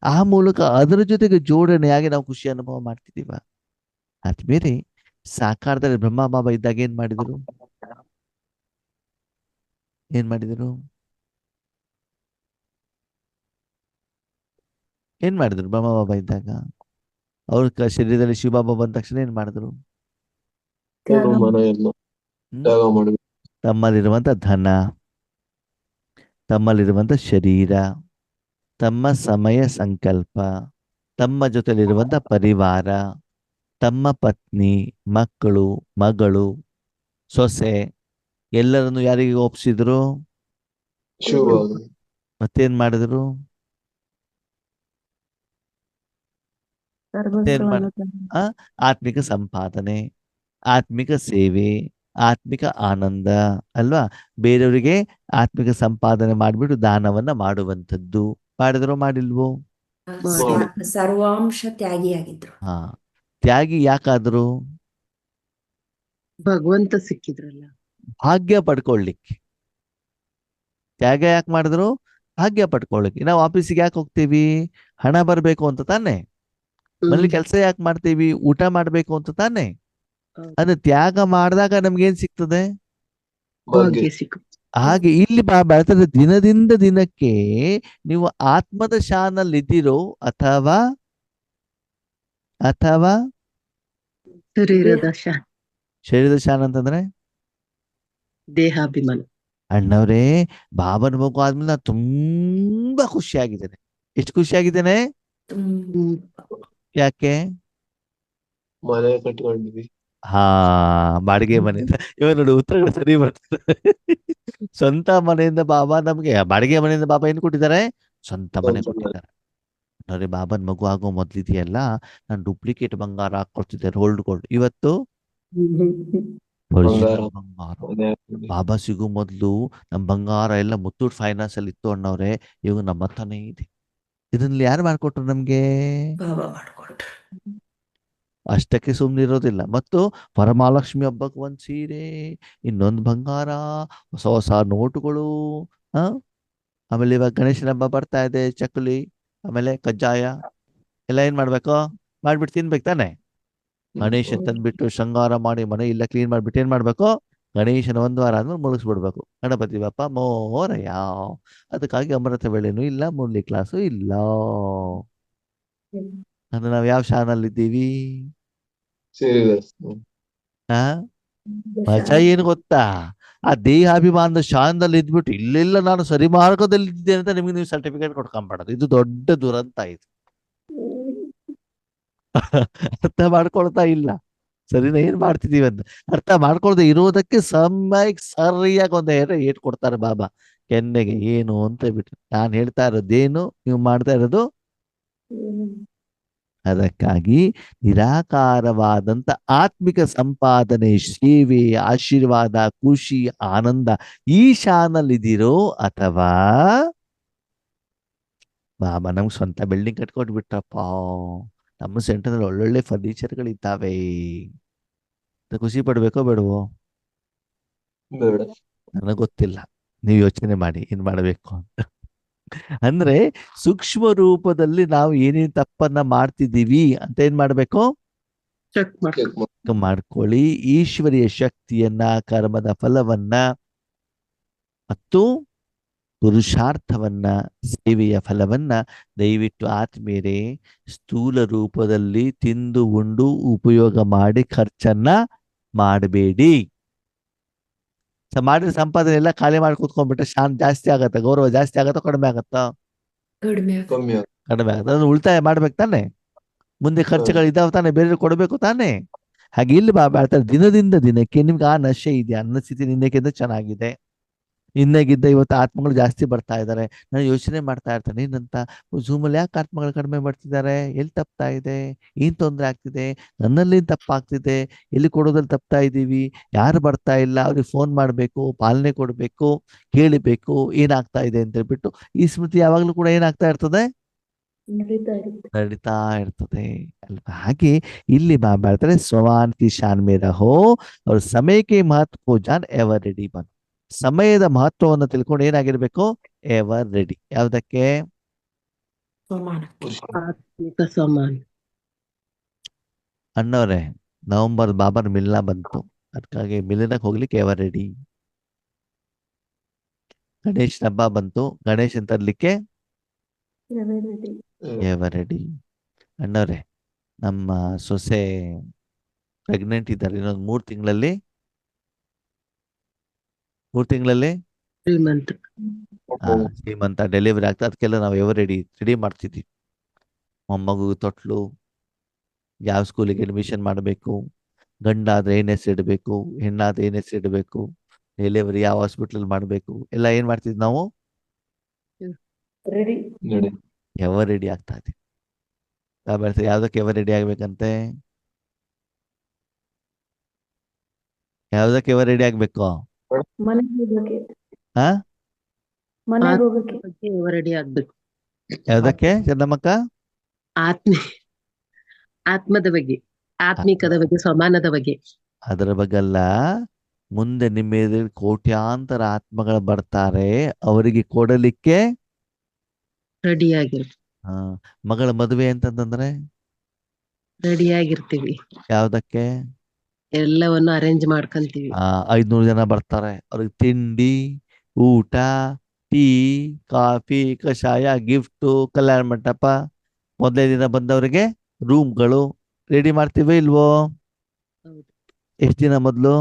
ಆ ಮೂಲಕ ಅದರ ಜೊತೆಗೆ ಜೋಡಣೆಯಾಗಿ ನಾವು ಖುಷಿ ಅನುಭವ ಮಾಡ್ತಿದ್ದೀವ? ಆದ್ಮೇಲೆ ಸಾಕಾರದಲ್ಲಿ ಬ್ರಹ್ಮ ಬಾಬಾ ಇದ್ದಾಗ ಏನ್ ಮಾಡಿದ್ರು? ಏನ್ ಮಾಡಿದ್ರು ಬ್ರಹ್ಮ ಬಾಬಾ ಇದ್ದಾಗ? ಅವ್ರ ಶರೀರದಲ್ಲಿ ಶಿವಬಾಬಾ ಬಂದ ತಕ್ಷಣ ಏನ್ ಮಾಡಿದ್ರು? ತಮ್ಮಲ್ಲಿರುವಂತ ಧನ, ತಮ್ಮಲ್ಲಿರುವಂತ ಶರೀರ, ತಮ್ಮ ಸಮಯ ಸಂಕಲ್ಪ, ತಮ್ಮ ಜೊತೆಲಿರುವಂತ ಪರಿವಾರ, ತಮ್ಮ ಪತ್ನಿ, ಮಕ್ಕಳು, ಮಗಳು, ಸೊಸೆ ಎಲ್ಲರನ್ನು ಯಾರಿಗೆ ಒಪ್ಸಿದ್ರು? ಮತ್ತೇನ್ ಮಾಡಿದ್ರು? ಆತ್ಮಿಕ ಸಂಪಾದನೆ, ಆತ್ಮಿಕ ಸೇವೆ, ಆತ್ಮಿಕ ಆನಂದ ಅಲ್ವಾ? ಬೇರೆಯವರಿಗೆ ಆತ್ಮಿಕ ಸಂಪಾದನೆ ಮಾಡಿಬಿಟ್ಟು ದಾನವನ್ನ ಮಾಡುವಂಥದ್ದು. ಮಾಡಿದ್ರೋ ಮಾಡಿಲ್ವೋ? ಸರ್ವಾಂಶ ತ್ಯಾಗಿಯಾಗಿದ್ರು. ತ್ಯಾಗಿ ಯಾಕಾದ್ರು? ಭಗವಂತ ಸಿಕ್ಕಿದ್ರಲ್ಲ, ಭಾಗ್ಯ ಪಡ್ಕೊಳ್ಳಿಕ್ಕೆ. ತ್ಯಾಗ ಯಾಕೆ ಮಾಡಿದ್ರು? ಭಾಗ್ಯ ಪಡ್ಕೊಳ್ಳಿಕ್ಕೆ. ನಾವು ಆಫೀಸಿಗೆ ಯಾಕೆ ಹೋಗ್ತೀವಿ? ಹಣ ಬರ್ಬೇಕು ಅಂತ ತಾನೆ. ಮನೇಲಿ ಕೆಲಸ ಯಾಕೆ ಮಾಡ್ತೀವಿ? ಊಟ ಮಾಡ್ಬೇಕು ಅಂತ ತಾನೆ. ಅದು ತ್ಯಾಗ ಮಾಡಿದಾಗ ನಮ್ಗೇನ್ ಸಿಗ್ತದೆ? ಹಾಗೆ ಇಲ್ಲಿ ಬೆಳೆದ ದಿನದಿಂದ ದಿನಕ್ಕೆ ನೀವು ಆತ್ಮದ ಶಾನಲ್ಲಿ ಇದ್ದೀರೋ ಅಥವಾ ಶರೀರದ ಶಾನ ಅಂತಂದ್ರೆ ದೇಹಾಭಿಮಾನ. ಅಣ್ಣವ್ರೇ, ಬಾಬನ ಮಗು ಆದ್ಮೇಲೆ ನಾನು ತುಂಬಾ ಖುಷಿಯಾಗಿದ್ದೇನೆ. ಎಷ್ಟು ಖುಷಿಯಾಗಿದ್ದೇನೆ? ಯಾಕೆ? ಮನೆ ಕಟ್ಕೊಂಡಿವಿ. ಹಾ, ಬಾಡಿಗೆ ಮನೆಯಿಂದ. ಇವಾಗ ನೋಡಿ ಉತ್ತರಗಳು ಸರಿ ಬರ್ತಾರೆ. ಸ್ವಂತ ಮನೆಯಿಂದ ಬಾಬಾ ನಮ್ಗೆ, ಬಾಡಿಗೆ ಮನೆಯಿಂದ ಬಾಬಾ ಏನ್ ಕೊಟ್ಟಿದ್ದಾರೆ? ಸ್ವಂತ ಮನೆ ಸ್ವಂತ ಮನೆ. ಕೊಟ್ಟಿದ್ದಾರೆ. ನೋಡಿ, ಬಾಬನ್ ಮಗು ಆಗೋ ಮೊದ್ಲಿದೆಯಲ್ಲ, ನಾನು ಡೂಪ್ಲಿಕೇಟ್ ಬಂಗಾರ ಹಾಕೊಳ್ತಿದ್ದೆ, ರೋಲ್ಡ್ ಗೋಲ್ಡ್. ಇವತ್ತು ಬಂಗಾರ ಒರಿಜಿನಲ್ ಬಂಗಾರ. ಮನೆ ಹಾಕ್ಕೊಂಡಿವಿ. ಬಾಬಾ ಸಿಗೋ ಮೊದ್ಲು ನಮ್ ಬಂಗಾರ ಎಲ್ಲ ಮುತ್ತೂಟ್ ಫೈನಾನ್ಸ್ ಅಲ್ಲಿ ಇತ್ತು ಅಣ್ಣವ್ರೆ. ಇವಾಗ ನಮ್ಮ ಹತ್ರನೇ ಇದೆ. ಇದನ್ನ ಯಾರು ಮಾಡ್ಕೊಟ್ರು ನಮ್ಗೆ? ಬಾಬಾ ಮಾಡ್ಕೊಟ್ರು. ಅಷ್ಟಕ್ಕೆ ಸುಮ್ಮನಿರೋದಿಲ್ಲ. ಮತ್ತು ವರಮಹಾಲಕ್ಷ್ಮಿ ಹಬ್ಬಕ್ಕೆ ಒಂದ್ ಸೀರೆ, ಇನ್ನೊಂದು ಬಂಗಾರ, ಹೊಸ ಹೊಸ ನೋಟುಗಳು. ಆ ಆಮೇಲೆ ಇವಾಗ ಗಣೇಶನ ಹಬ್ಬ ಬರ್ತಾ ಇದೆ, ಚಕ್ಕಲಿ, ಆಮೇಲೆ ಕಜ್ಜಾಯ ಎಲ್ಲ ಏನ್ ಮಾಡ್ಬೇಕು? ಮಾಡ್ಬಿಟ್ಟು ತಿನ್ಬೇಕು ತಾನೆ. ಗಣೇಶನ್ ತಂದ್ಬಿಟ್ಟು ಶೃಂಗಾರ ಮಾಡಿ ಮನೆ ಎಲ್ಲ ಕ್ಲೀನ್ ಮಾಡ್ಬಿಟ್ಟು ಏನ್ ಮಾಡ್ಬೇಕು? ಗಣೇಶನ ಒಂದು ವಾರ ಆದ್ಮೇಲೆ ಮುಳುಗಿಸ್ಬಿಡ್ಬೇಕು. ಗಣಪತಿ ಬಪ್ಪ ಮೋರಯ. ಅದಕ್ಕಾಗಿ ಅಮೃತ ವೇಳೆನೂ ಇಲ್ಲ, ಮುರಳಿ ಕ್ಲಾಸು ಇಲ್ಲ. ಅಂದ್ರೆ ನಾವ್ ಯಾವ ಶಾನಲ್ಲಿ ಇದ್ದೀವಿ? ಸೀರಿಯಸ್. ಆ ಮಜಾ ಏನು ಗೊತ್ತಾ? ಆ ದೇಹಾಭಿಮಾನದ ಶಾನದಲ್ಲಿ ಇದ್ಬಿಟ್ಟು ಇಲ್ಲೆಲ್ಲ ನಾನು ಸರಿ ಮಾರ್ಗದಲ್ಲಿ ಇದ್ದೇನೆ ಅಂತ ನಿಮ್ಗೆ ನೀವು ಸರ್ಟಿಫಿಕೇಟ್ ಕೊಟ್ಕೊಂಡ್ಬಿಡೋದು. ಇದು ದೊಡ್ಡ ದುರಂತ ಇದು. ಅರ್ಥ ಮಾಡ್ಕೊಳ್ತಾ ಇಲ್ಲ. ಸರಿನಾ? ಏನ್ ಮಾಡ್ತಿದೀವಿ ಅಂತ ಅರ್ಥ ಮಾಡ್ಕೊಳ್ದೆ ಇರೋದಕ್ಕೆ ಸಮಯಕ್ಕೆ ಸರಿಯಾಗಿ ಒಂದು ಏಟ್ ಕೊಡ್ತಾರೆ ಬಾಬಾ ಕೆನ್ನೆಗೆ. ಏನು ಅಂತ ಬಿಟ್ಟು ನಾನು ಹೇಳ್ತಾ ಇರೋದೇನು, ನೀವು ಮಾಡ್ತಾ ಇರೋದು. ಅದಕ್ಕಾಗಿ ನಿರಾಕಾರವಾದಂತ ಆತ್ಮಿಕ ಸಂಪಾದನೆ, ಸೇವೆ, ಆಶೀರ್ವಾದ, ಖುಷಿ, ಆನಂದ ಈ ಶಾನಲ್ಲಿದ್ದೀರೋ, ಅಥವಾ ಬಾಬಾ ನಮ್ಗೆ ಸ್ವಂತ ಬಿಲ್ಡಿಂಗ್ ಕಟ್ಕೊಟ್ಟು ಬಿಟ್ರಪ್ಪ, ನಮ್ಮ ಸೆಂಟರ್ನಲ್ಲಿ ಒಳ್ಳೊಳ್ಳೆ ಫರ್ನಿಚರ್ಗಳಿದ್ದಾವೆ, ಖುಷಿ ಪಡ್ಬೇಕೋ ಬೇಡವೋ? ಬೇಡ. ನನಗೆ ಗೊತ್ತಿಲ್ಲ, ನೀವು ಯೋಚನೆ ಮಾಡಿ ಏನ್ ಮಾಡಬೇಕು ಅಂತ. ಅಂದ್ರೆ ಸೂಕ್ಷ್ಮ ರೂಪದಲ್ಲಿ ನಾವು ಏನೇನ್ ತಪ್ಪನ್ನ ಮಾಡ್ತಿದ್ದೀವಿ ಅಂತ ಏನ್ ಮಾಡ್ಬೇಕು? ಚೆಕ್ ಮಾಡಿ. ಚೆಕ್ ಮಾಡಿ. ಮಾಡ್ಕೊಳ್ಳಿ. ಈಶ್ವರಿಯ ಶಕ್ತಿಯನ್ನ, ಕರ್ಮದ ಫಲವನ್ನ ಮತ್ತು ಪುರುಷಾರ್ಥವನ್ನ, ಸೇವೆಯ ಫಲವನ್ನ ದಯವಿಟ್ಟು ಆತ್ಮೀಯರೇ ಸ್ಥೂಲ ರೂಪದಲ್ಲಿ ತಿಂದು ಉಂಡು ಉಪಯೋಗ ಮಾಡಿ ಖರ್ಚನ್ನ ಮಾಡಬೇಡಿ. ಮಾಡಿದ ಸಂಪಾದನೆ ಎಲ್ಲ ಖಾಲಿ ಮಾಡಿ ಕೂತ್ಕೊಂಡ್ಬಿಟ್ರೆ ಶಾನ್ ಜಾಸ್ತಿ ಆಗತ್ತ, ಗೌರವ ಜಾಸ್ತಿ ಆಗತ್ತ, ಕಡಿಮೆ ಆಗತ್ತ? ಕಡಿಮೆ ಆಗುತ್ತೆ. ಕಮ್ಮಿ ಆಗುತ್ತೆ. ಕಡಿಮೆ ಆಗತ್ತ. ಅದನ್ನ ಉಳಿತಾಯ ಮಾಡ್ಬೇಕು ತಾನೆ, ಮುಂದೆ ಖರ್ಚುಗಳು ಇದಾವ ತಾನೆ, ಬೇರೆ ಕೊಡಬೇಕು ತಾನೆ. ಹಾಗೆ ಇಲ್ಲಿ ಬಾಬಾ ಹೇಳ್ತಾರೆ, ದಿನದಿಂದ ದಿನಕ್ಕೆ ನಿಮ್ಗೆ ಆ ನಶೆ ಇದೆ, ಅನ್ನ ಸ್ಥಿತಿ ನಿನ್ನಕ್ಕಿಂತ ಚೆನ್ನಾಗಿದೆ. ಇನ್ನೇಗಿದ್ದ ಇವತ್ತು ಆತ್ಮಗಳು ಜಾಸ್ತಿ ಬರ್ತಾ ಇದ್ದಾರೆ. ನಾನು ಯೋಚನೆ ಮಾಡ್ತಾ ಇರ್ತೇನೆ, ಏನಂತ ಝೂಮಲ್ಲಿ ಯಾಕೆ ಆತ್ಮಗಳು ಕಡಿಮೆ ಬರ್ತಿದ್ದಾರೆ? ಎಲ್ಲಿ ತಪ್ತಾ ಇದೆ? ಏನ್ ತೊಂದರೆ ಆಗ್ತಿದೆ? ನನ್ನಲ್ಲಿ ತಪ್ಪಾಗ್ತಿದೆ? ಎಲ್ಲಿ ಕೊಡೋದ್ರಲ್ಲಿ ತಪ್ತಾ ಇದ್ದೀವಿ? ಯಾರು ಬರ್ತಾ ಇಲ್ಲ? ಅವ್ರಿಗೆ ಫೋನ್ ಮಾಡಬೇಕು, ಪಾಲನೆ ಕೊಡಬೇಕು, ಕೇಳಬೇಕು ಏನಾಗ್ತಾ ಇದೆ ಅಂತ ಹೇಳ್ಬಿಟ್ಟು. ಈ ಸ್ಮೃತಿ ಯಾವಾಗಲೂ ಕೂಡ ಏನಾಗ್ತಾ ಇರ್ತದೆ? ನಡೀತಾ ಇರುತ್ತೆ. ನಡೀತಾ ಇರ್ತದೆ ಅಲ್ವಾ? ಹಾಗೆ ಇಲ್ಲಿ ಬಾಬಾ ಹೇಳ್ತಾರೆ, ಸ್ವಮಾನ್ ಕಿ ಶಾನ್ ಮೇ ರಹೋ ಅವ್ರ ಸಮಯಕ್ಕೆ ಮಹತ್ವ ಜಾನ್ ಎವರ್ ರೆಡಿ ಬನ್. ಸಮಯದ ಮಹತ್ವವನ್ನು ತಿಳ್ಕೊಂಡು ಏನಾಗಿರ್ಬೇಕು? Ever ready. ಯಾವ್ದಕ್ಕೆ? ಸಮಾನಕ್ಕೆ. ಆತ್ಮಿಕ ಸಮಾನ. ಅಣ್ಣವ್ರೆ, ನವೆಂಬರ್ ಬಾಬರ್ ಮಿಲ್ನ ಬಂತು, ಅದಕ್ಕಾಗಿ ಮಿಲನಕ್ಕೆ ಹೋಗ್ಲಿಕ್ಕೆ ಎವರ್ ರೆಡಿ. ಗಣೇಶ್ ಹಬ್ಬ ಬಂತು, ಗಣೇಶನ್ ತರ್ಲಿಕ್ಕೆ Ready. Ever ready. ಅಣ್ಣವ್ರೆ, ನಮ್ಮ ಸೊಸೆ ಪ್ರೆಗ್ನೆಂಟ್ ಇದ್ದಾರೆ. ಇನ್ನೊಂದು 3 ತಿಂಗಳಲ್ಲಿ ಶ್ರೀಮಂತ. ಶ್ರೀಮಂತ ಡೆಲಿವರಿ ಆಗ್ತದೆ. ಅದಕ್ಕೆಲ್ಲ ನಾವು ಎವರ್ ರೆಡಿ ಮಾಡ್ತಿದ್ವಿ. ಮೊಮ್ಮಗು ತೊಟ್ಲು, ಯಾವ ಸ್ಕೂಲಿಗೆ ಅಡ್ಮಿಷನ್ ಮಾಡಬೇಕು, ಗಂಡಾದ್ರೆ ಏನ್ ಹೆಸರು ಇಡಬೇಕು, ಹೆಣ್ಣಾದ್ರೆ ಏನ್ ಹೆಸರು ಇಡಬೇಕು, ಡೆಲಿವರಿ ಯಾವ ಹಾಸ್ಪಿಟಲ್ ಮಾಡಬೇಕು, ಎಲ್ಲ ಏನ್ ಮಾಡ್ತಿದ್ವಿ ನಾವು? ರೆಡಿ. ನಡಿ. ಎವರ್ ರೆಡಿ ಆಗ್ತಾ ಇದ್ವಿ. ಯಾವ್ದಕ್ಕೆ ಎವರ್ ರೆಡಿ ಆಗ್ಬೇಕಂತೆ? ಯಾವ್ದಕ್ಕೆ ಎವರ್ ರೆಡಿ ಆಗ್ಬೇಕು? ಮನೆಗೆ ಹೋಗಕ್ಕೆ, ಹಾ, ಮನೆಗೆ ಹೋಗಕ್ಕೆ. ಬಗ್ಗೆ ರೆಡಿ ಆಗ್ಬೇಕು. ಯಾವ್ದಕ್ಕೆ ಚೆನ್ನಮ್ಮಕ್ಕ? ಆತ್ಮದ ಬಗ್ಗೆ, ಆತ್ಮಿಕದ ಬಗ್ಗೆ, ಸಮಾನದ ಬಗ್ಗೆ. ಅದರ ಬಗ್ಗೆ ಅಲ್ಲ, ಮುಂದೆ ನಿಮ್ಮ ಎದುರು ಕೋಟ್ಯಾಂತರ ಆತ್ಮಗಳು ಬರ್ತಾರೆ, ಅವರಿಗೆ ಕೊಡಲಿಕ್ಕೆ ರೆಡಿ ಆಗಿರ್ತೀವಿ. ಮಗಳ ಮದುವೆ ಅಂತಂದ್ರೆ ರೆಡಿ ಆಗಿರ್ತೀವಿ. ಯಾವ್ದಕ್ಕೆ? ಎಲ್ಲವನ್ನು ಅರೇಂಜ್ ಮಾಡ್ಕೊಂತೀವಿ. 500 ಜನ ಬರ್ತಾರೆ, ಅವ್ರಿಗೆ ತಿಂಡಿ, ಊಟ, ಟೀ, ಕಾಫಿ, ಕಷಾಯ, ಗಿಫ್ಟು, ಕಲ್ಯಾಣ ಮಂಟಪ, ಮೊದಲೇ ದಿನ ಬಂದವರಿಗೆ ರೂಮ್ಗಳು ರೆಡಿ ಮಾಡ್ತೀವಿ ಇಲ್ವೋ? ಹೌದು. ಎಷ್ಟು ದಿನ ಮೊದಲು?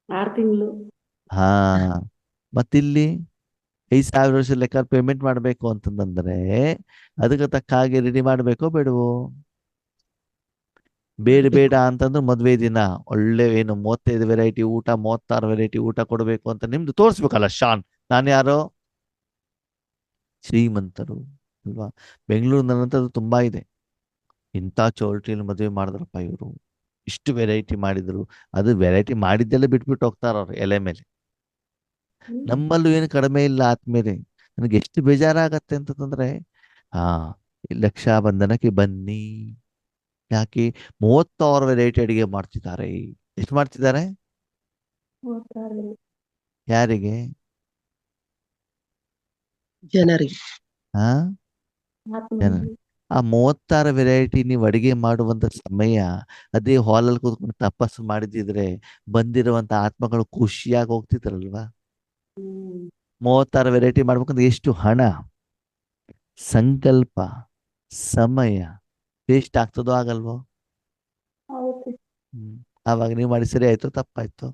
6 ತಿಂಗಳು. ಹಾ, ಮತ್ತಿಲ್ಲಿ 5,000 ವರ್ಷ ಲೆಕ್ಕ ಪೇಮೆಂಟ್ ಮಾಡಬೇಕು ಅಂತಂದ್ರೆ ಅದಕ್ಕೆ ತಕ್ಕ ಹಾಗೆ ರೆಡಿ ಮಾಡಬೇಕೋ ಬೇಡವೋ? ಬೇಡ ಬೇಡ ಅಂತಂದ್ರೆ ಮದ್ವೆ ದಿನ ಒಳ್ಳೆ ಏನು 35 ವೆರೈಟಿ ಊಟ 36 ವೆರೈಟಿ ಊಟ ಕೊಡಬೇಕು ಅಂತ ನಿಮ್ದು ತೋರಿಸ್ಬೇಕಲ್ಲ ಶಾನ್. ನಾನು ಯಾರೋ ಶ್ರೀಮಂತರು ಅಲ್ವಾ. ಬೆಂಗಳೂರು ನನ್ನಂತದ್ದು ತುಂಬಾ ಇದೆ. ಇಂಥ ಚೌಲ್ಟ್ರಿಯಲ್ಲಿ ಮದುವೆ ಮಾಡಿದ್ರಪ್ಪ ಇವರು, ಇಷ್ಟು ವೆರೈಟಿ ಮಾಡಿದ್ರು. ಅದು ವೆರೈಟಿ ಮಾಡಿದ್ದೆಲ್ಲ ಬಿಟ್ಬಿಟ್ಟು ಹೋಗ್ತಾರ ಅವ್ರು ಎಲೆ ಮೇಲೆ. ನಮ್ಮಲ್ಲೂ ಏನು ಕಡಿಮೆ ಇಲ್ಲ ಆದ್ಮೇಲೆ. ನನಗೆ ಎಷ್ಟು ಬೇಜಾರಾಗತ್ತೆ ಅಂತಂದ್ರೆ, ಹಾ ರಕ್ಷಾಬಂಧನಕ್ಕೆ ಬನ್ನಿ, ಯಾಕೆ 36 ವೆರೈಟಿ ಅಡಿಗೆ ಮಾಡ್ತಿದ್ದಾರೆ. ಎಷ್ಟು ಮಾಡ್ತಿದ್ದಾರೆ? 36 ಯಾರಿಗೆ? ಜನರಿಗೆ. ಹಾ ಜನ. ಆತ್ಮನಿಗೆ. ಆ 36 ವೆರೈಟಿ ನೀವು ಅಡಿಗೆ ಮಾಡುವಂತ ಸಮಯ, ಅದೇ ಹಾಲಲ್ಲಿ ಕೂತ್ಕೊಂಡು ತಪಸ್ಸು ಮಾಡಿದಿದ್ರೆ ಬಂದಿರುವಂತ ಆತ್ಮಗಳು ಖುಷಿಯಾಗಿ ಹೋಗ್ತಿದ್ರಲ್ವಾ. 36 ವೆರೈಟಿ ಮಾಡ್ಬೇಕಂದ್ರೆ ಎಷ್ಟು ಹಣ, ಸಂಕಲ್ಪ, ಸಮಯ ವೇಸ್ಟ್ ಆಗ್ತದೋ ಆಗಲ್ವೋ? ಹೌದು. ಆವಾಗ ನೀವು ಮಾಡಿ ಸರಿ ಆಯ್ತು ತಪ್ಪಾಯ್ತು?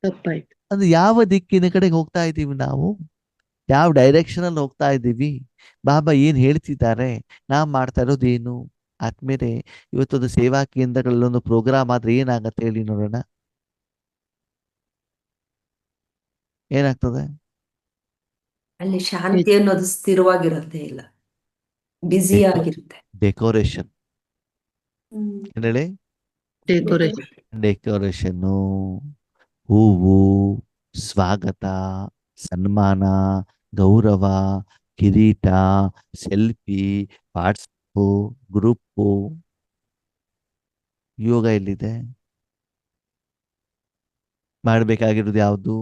ತಪ್ಪಾಯ್ತು. ಅದು ಯಾವ ದಿಕ್ಕಿನ ಕಡೆಗೆ ಹೋಗ್ತಾ ಇದ್ದೀವಿ ನಾವು, ಯಾವ ಡೈರೆಕ್ಷನ್ ಅಲ್ಲಿ ಹೋಗ್ತಾ ಇದ್ದೀವಿ, ಬಾಬಾ ಏನ್ ಹೇಳ್ತಿದ್ದಾರೆ, ನಾವ್ ಮಾಡ್ತಾ ಇರೋದೇನು ಆದ್ಮೇಲೆ. ಇವತ್ತೊಂದು ಸೇವಾ ಕೇಂದ್ರಗಳಲ್ಲಿ ಒಂದು ಪ್ರೋಗ್ರಾಮ್ ಆದ್ರೆ ಏನಾಗತ್ತೆ ಹೇಳಿ ನೋಡೋಣ, ಏನಾಗ್ತದೆ? ಅಲ್ಲಿ ಶಾಂತಿ ಅನ್ನೋದು ಸ್ಥಿರವಾಗಿರೋದೇ ಇಲ್ಲ, ಬ್ಯುಸಿ ಆಗಿರುತ್ತೆ. ಡೆಕೋರೇಷನ್ ಏನ್ ಹೇಳಿ? ಡೆಕೋರೇಷನ್. ಡೆಕೋರೇಷನ್ನು, ಹೂವು, ಸ್ವಾಗತ, ಸನ್ಮಾನ, ಗೌರವ, ಕಿರೀಟ, ಸೆಲ್ಫಿ, ವಾಟ್ಸಪ್ಪು, ಗ್ರೂಪು. ಯೋಗ ಎಲ್ಲಿದೆ? ಮಾಡಬೇಕಾಗಿರೋದು ಯಾವುದು?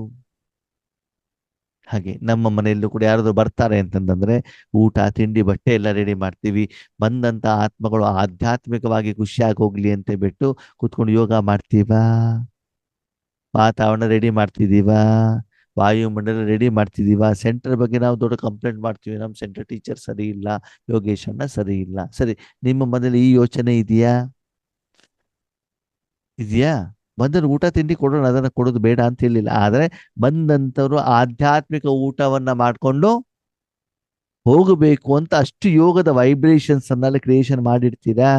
ಹಾಗೆ ನಮ್ಮ ಮನೆಯಲ್ಲೂ ಕೂಡ ಯಾರಾದ್ರೂ ಬರ್ತಾರೆ ಅಂತಂದ್ರೆ ಊಟ ತಿಂಡಿ ಬಟ್ಟೆ ಎಲ್ಲ ರೆಡಿ ಮಾಡ್ತೀವಿ. ಬಂದಂತ ಆತ್ಮಗಳು ಆಧ್ಯಾತ್ಮಿಕವಾಗಿ ಖುಷಿಯಾಗಿ ಹೋಗ್ಲಿ ಅಂತ ಬಿಟ್ಟು ಕೂತ್ಕೊಂಡು ಯೋಗ ಮಾಡ್ತೀವಾ? ವಾತಾವರಣ ರೆಡಿ ಮಾಡ್ತಿದೀವಾ? ವಾಯುಮಂಡಲ ರೆಡಿ ಮಾಡ್ತಿದೀವಾ? ಸೆಂಟರ್ ಬಗ್ಗೆ ನಾವು ದೊಡ್ಡ ಕಂಪ್ಲೇಂಟ್ ಮಾಡ್ತೀವಿ, ನಮ್ಮ ಸೆಂಟರ್ ಟೀಚರ್ ಸರಿ ಇಲ್ಲ, ಯೋಗೇಶ್ ಅಣ್ಣ ಸರಿ ಇಲ್ಲ. ಸರಿ, ನಿಮ್ಮ ಮನೇಲಿ ಈ ಯೋಚನೆ ಇದೆಯಾ? ಬಂದ್ರೆ ಊಟ ತಿಂಡಿ ಕೊಡೋಣ, ಅದನ್ನ ಕೊಡೋದು ಬೇಡ ಅಂತ ಹೇಳಿಲ್ಲ. ಆದ್ರೆ ಬಂದಂತವ್ರು ಆಧ್ಯಾತ್ಮಿಕ ಊಟವನ್ನ ಮಾಡ್ಕೊಂಡು ಹೋಗಬೇಕು ಅಂತ ಅಷ್ಟು ಯೋಗದ ವೈಬ್ರೇಷನ್ಸ್ ಅನ್ನೆಲ್ಲ ಕ್ರಿಯೇಷನ್ ಮಾಡಿರ್ತೀರಾ?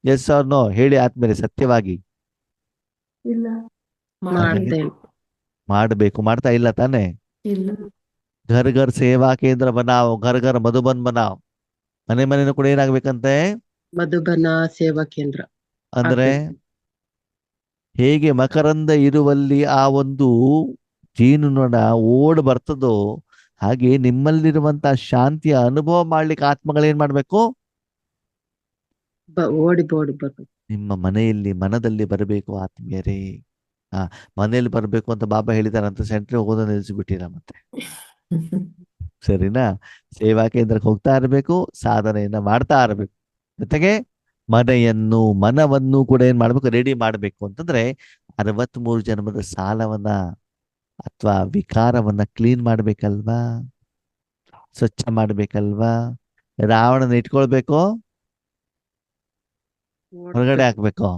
ಎಸ್ ಆರ್ ನೋ ಹೇಳಿ ಆದ್ಮೇಲೆ ಸತ್ಯವಾಗಿ. ಇಲ್ಲ. ಮಾಡ್ತೇನೆ. ಮಾಡಬೇಕು, ಮಾಡ್ತಾ ಇಲ್ಲ ತಾನೆ? ಇಲ್ಲ. ಘರ್ ಘರ್ ಸೇವಾ ಕೇಂದ್ರ ಬನಾವ್, ಘರ್ ಘರ್ ಮಧುಬನ್ ಬನಾವ್. ಮನೆ ಮನೆನೂ ಕೂಡ ಏನಾಗ್ಬೇಕಂತೆ? ಮಧುಬನ ಸೇವಾ ಕೇಂದ್ರ ಅಂದ್ರೆ ಆಗ್ಬೇಕು. ಹೇಗೆ ಮಕರಂದ ಇರುವಲ್ಲಿ ಆ ಒಂದು ಜೇನುನೊಣ ಓಡ್ ಬರ್ತದೋ, ಹಾಗೆ ನಿಮ್ಮಲ್ಲಿರುವಂತಹ ಶಾಂತಿಯ ಅನುಭವ ಮಾಡ್ಲಿಕ್ಕೆ ಆತ್ಮಗಳೇನ್ ಮಾಡ್ಬೇಕು? ಓಡಿ ಬರ್ಬೇಕು. ನಿಮ್ಮ ಮನೆಯಲ್ಲಿ ಮನದಲ್ಲಿ ಬರಬೇಕು ಆತ್ಮೀಯರೇ. ಮನೆಯಲ್ಲಿ ಬರ್ಬೇಕು ಅಂತ ಬಾಬಾ ಹೇಳಿದಾರಂತ ಸೆಂಟ್ರಿಗೆ ಹೋಗೋದನ್ನ ನಿಲ್ಲಿಸ್ಬಿಟ್ಟಿರ ಮತ್ತೆ. ಸರಿನಾ? ಸೇವಾ ಕೇಂದ್ರಕ್ಕೆ ಹೋಗ್ತಾ ಇರ್ಬೇಕು, ಸಾಧನೆಯನ್ನ ಮಾಡ್ತಾ ಇರ್ಬೇಕು. ಜೊತೆಗೆ ಮನವನ್ನು ಕೂಡ ಏನ್ ಮಾಡ್ಬೇಕು? ರೆಡಿ ಮಾಡ್ಬೇಕು. ಅಂತಂದ್ರೆ 63 ಜನ್ಮದ ಸಾಲವನ್ನ ಅಥವಾ ವಿಕಾರವನ್ನ ಕ್ಲೀನ್ ಮಾಡ್ಬೇಕಲ್ವಾ, ಸ್ವಚ್ಛ ಮಾಡ್ಬೇಕಲ್ವಾ. ರಾವಣನ ಇಟ್ಕೊಳ್ಬೇಕು, ಹೊರಗಡೆ ಹಾಕ್ಬೇಕು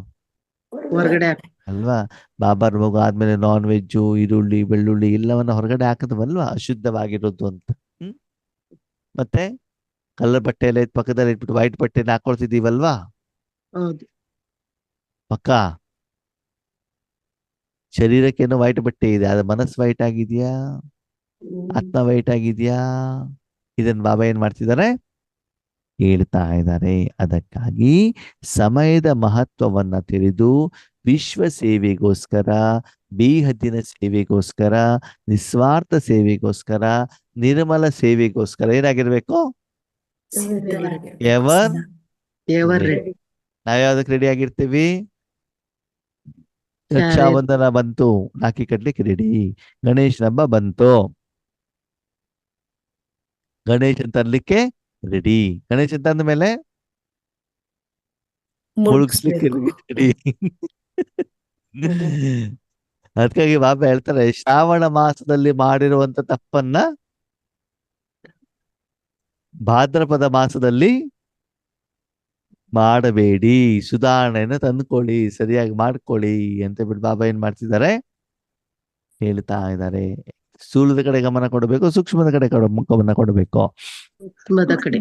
ಹೊರಗಡೆ ಅಲ್ವಾ. ಬಾಬಾರ್ ಹೋಗೋ ಆದ್ಮೇಲೆ ನಾನ್ ವೆಜ್ಜು, ಈರುಳ್ಳಿ ಬೆಳ್ಳುಳ್ಳಿ ಎಲ್ಲವನ್ನ ಹೊರಗಡೆ ಹಾಕದವಲ್ವಾ, ಅಶುದ್ಧವಾಗಿರೋದು ಅಂತ. ಮತ್ತೆ ಕಲರ್ ಬಟ್ಟೆ ಎಲ್ಲ ಪಕ್ಕದಲ್ಲಿ ಇಟ್ಬಿಟ್ಟು ವೈಟ್ ಬಟ್ಟೆನ ಹಾಕೊಳ್ತಿದೀವಲ್ವಾ? ಹೌದು. ಪಕ್ಕ ಶರೀರಕ್ಕೇನೋ ವೈಟ್ ಬಟ್ಟೆ ಇದೆ, ಅದು ಮನಸ್ಸು ವೈಟ್ ಆಗಿದ್ಯಾ, ಆತ್ಮ ವೈಟ್ ಆಗಿದ್ಯಾ? ಇದನ್ನ ಬಾಬಾ ಏನ್ ಮಾಡ್ತಿದ್ದಾರೆ? ಹೇಳ್ತಾ ಇದ್ದಾರೆ. ಅದಕ್ಕಾಗಿ ಸಮಯದ ಮಹತ್ವವನ್ನ ತಿಳಿದು ವಿಶ್ವ ಸೇವೆಗೋಸ್ಕರ, ಬೇಹದ್ದಿನ ಸೇವೆಗೋಸ್ಕರ, ನಿಸ್ವಾರ್ಥ ಸೇವೆಗೋಸ್ಕರ, ನಿರ್ಮಲ ಸೇವೆಗೋಸ್ಕರ ಏನಾಗಿರ್ಬೇಕು? Ever ready. ನಾವ್ ಯಾವ್ದಕ್ ರೆಡಿ ಆಗಿರ್ತೀವಿ? ರಕ್ಷಾಬಂಧನ ಬಂತು, ರಾಖಿ ಕಟ್ಲಿಕ್ಕೆ ರೆಡಿ. ಗಣೇಶನ ಹಬ್ಬ ಬಂತು, ಗಣೇಶನ್ ತರ್ಲಿಕ್ಕೆ ರೆಡಿ. ಗಣೇಶನ್ ತಂದ ಮೇಲೆ ಮುಳುಗಿಸ್ಲಿಕ್ಕೆ ರೆಡಿ. ಅದಕ್ಕಾಗಿ ಬಾಬಾ ಹೇಳ್ತಾರೆ, ಶ್ರಾವಣ ಮಾಸದಲ್ಲಿ ಮಾಡಿರುವಂತ ತಪ್ಪನ್ನ ಭಾದ್ರಪದ ಮಾಸದಲ್ಲಿ ಮಾಡಬೇಡಿ, ಸುಧಾರಣೆಯನ್ನು ತಂದುಕೊಳ್ಳಿ, ಸರಿಯಾಗಿ ಮಾಡ್ಕೊಳ್ಳಿ ಅಂತ ಬಿಟ್ಟು ಬಾಬಾ ಏನ್ ಮಾಡ್ತಿದ್ದಾರೆ? ಹೇಳ್ತಾ ಇದ್ದಾರೆ. ಸ್ಥೂಲದ ಕಡೆ ಗಮನ ಕೊಡಬೇಕು, ಸೂಕ್ಷ್ಮದ ಕಡೆ ಮುಖವನ್ನ ಕೊಡಬೇಕು. ಸೂಕ್ಷ್ಮದ ಕಡೆ.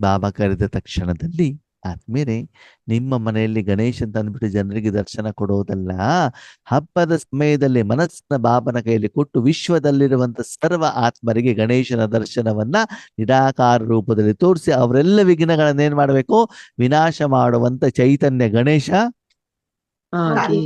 ಬಾಬಾ ಕರೆದ ತಕ್ಷಣದಲ್ಲಿ ಆದ್ಮೇಲೆ ನಿಮ್ಮ ಮನೆಯಲ್ಲಿ ಗಣೇಶನ್ ತಂದ್ಬಿಟ್ಟು ಜನರಿಗೆ ದರ್ಶನ ಕೊಡೋದಲ್ಲ, ಹಬ್ಬದ ಸಮಯದಲ್ಲಿ ಮನಸ್ಸಿನ ಬಾಬನ ಕೈಯಲ್ಲಿ ಕೊಟ್ಟು ವಿಶ್ವದಲ್ಲಿರುವಂತ ಸರ್ವ ಆತ್ಮರಿಗೆ ಗಣೇಶನ ದರ್ಶನವನ್ನ ನಿರಾಕಾರ ರೂಪದಲ್ಲಿ ತೋರಿಸಿ ಅವರೆಲ್ಲ ವಿಘ್ನಗಳನ್ನೇನ್ ಮಾಡಬೇಕು, ವಿನಾಶ ಮಾಡುವಂತ ಚೈತನ್ಯ ಗಣೇಶ ಹಾಗೆ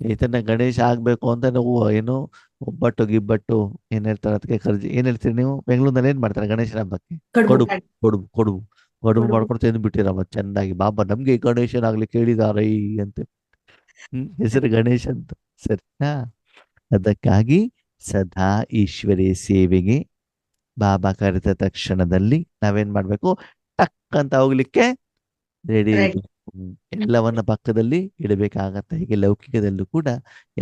ಚೈತನ್ಯ ಗಣೇಶ ಆಗ್ಬೇಕು ಅಂತ ನಾವು ಏನು ಒಬ್ಬಟ್ಟು ಗಿಬ್ಬಟ್ಟು ಏನ್ ಹೇಳ್ತಾರೆ ಅದಕ್ಕೆ ಕರ್ಜಿ ಏನ್ ಹೇಳ್ತೀರಿ ನೀವು ಬೆಂಗಳೂರಿನಲ್ಲಿ ಏನ್ ಮಾಡ್ತಾರೆ ಗಣೇಶನ ಹಬ್ಬಕ್ಕೆ? ಕಡುಬು. ಕೊಡುಬು ಕೊಡುಬು ಕೊಡುಬು ಮಾಡ್ಕೊಂಡು ತಿಂದು ಬಿಟ್ಟಿರಮ್ಮ ಚೆನ್ನಾಗಿ, ಬಾಬಾ ನಮ್ಗೆ ಗಣೇಶನಾಗ್ಲಿಕ್ಕೆ ಹೇಳಿದಾರೆ ಅಂತ. ಹೆಸರು ಗಣೇಶ ಅಂತ, ಸರಿನಾ? ಅದಕ್ಕಾಗಿ ಸದಾ ಈಶ್ವರಿ ಸೇವೆಗೆ ಬಾಬಾ ಕರೆದ ತಕ್ಷಣದಲ್ಲಿ ನಾವೇನ್ ಮಾಡ್ಬೇಕು, ಟಕ್ ಅಂತ ಹೋಗ್ಲಿಕ್ಕೆ ರೆಡಿ Ready. ಎಲ್ಲವನ್ನ ಪಕ್ಕದಲ್ಲಿ ಇಡಬೇಕಾಗತ್ತೆ. ಹೀಗೆ ಲೌಕಿಕದಲ್ಲೂ ಕೂಡ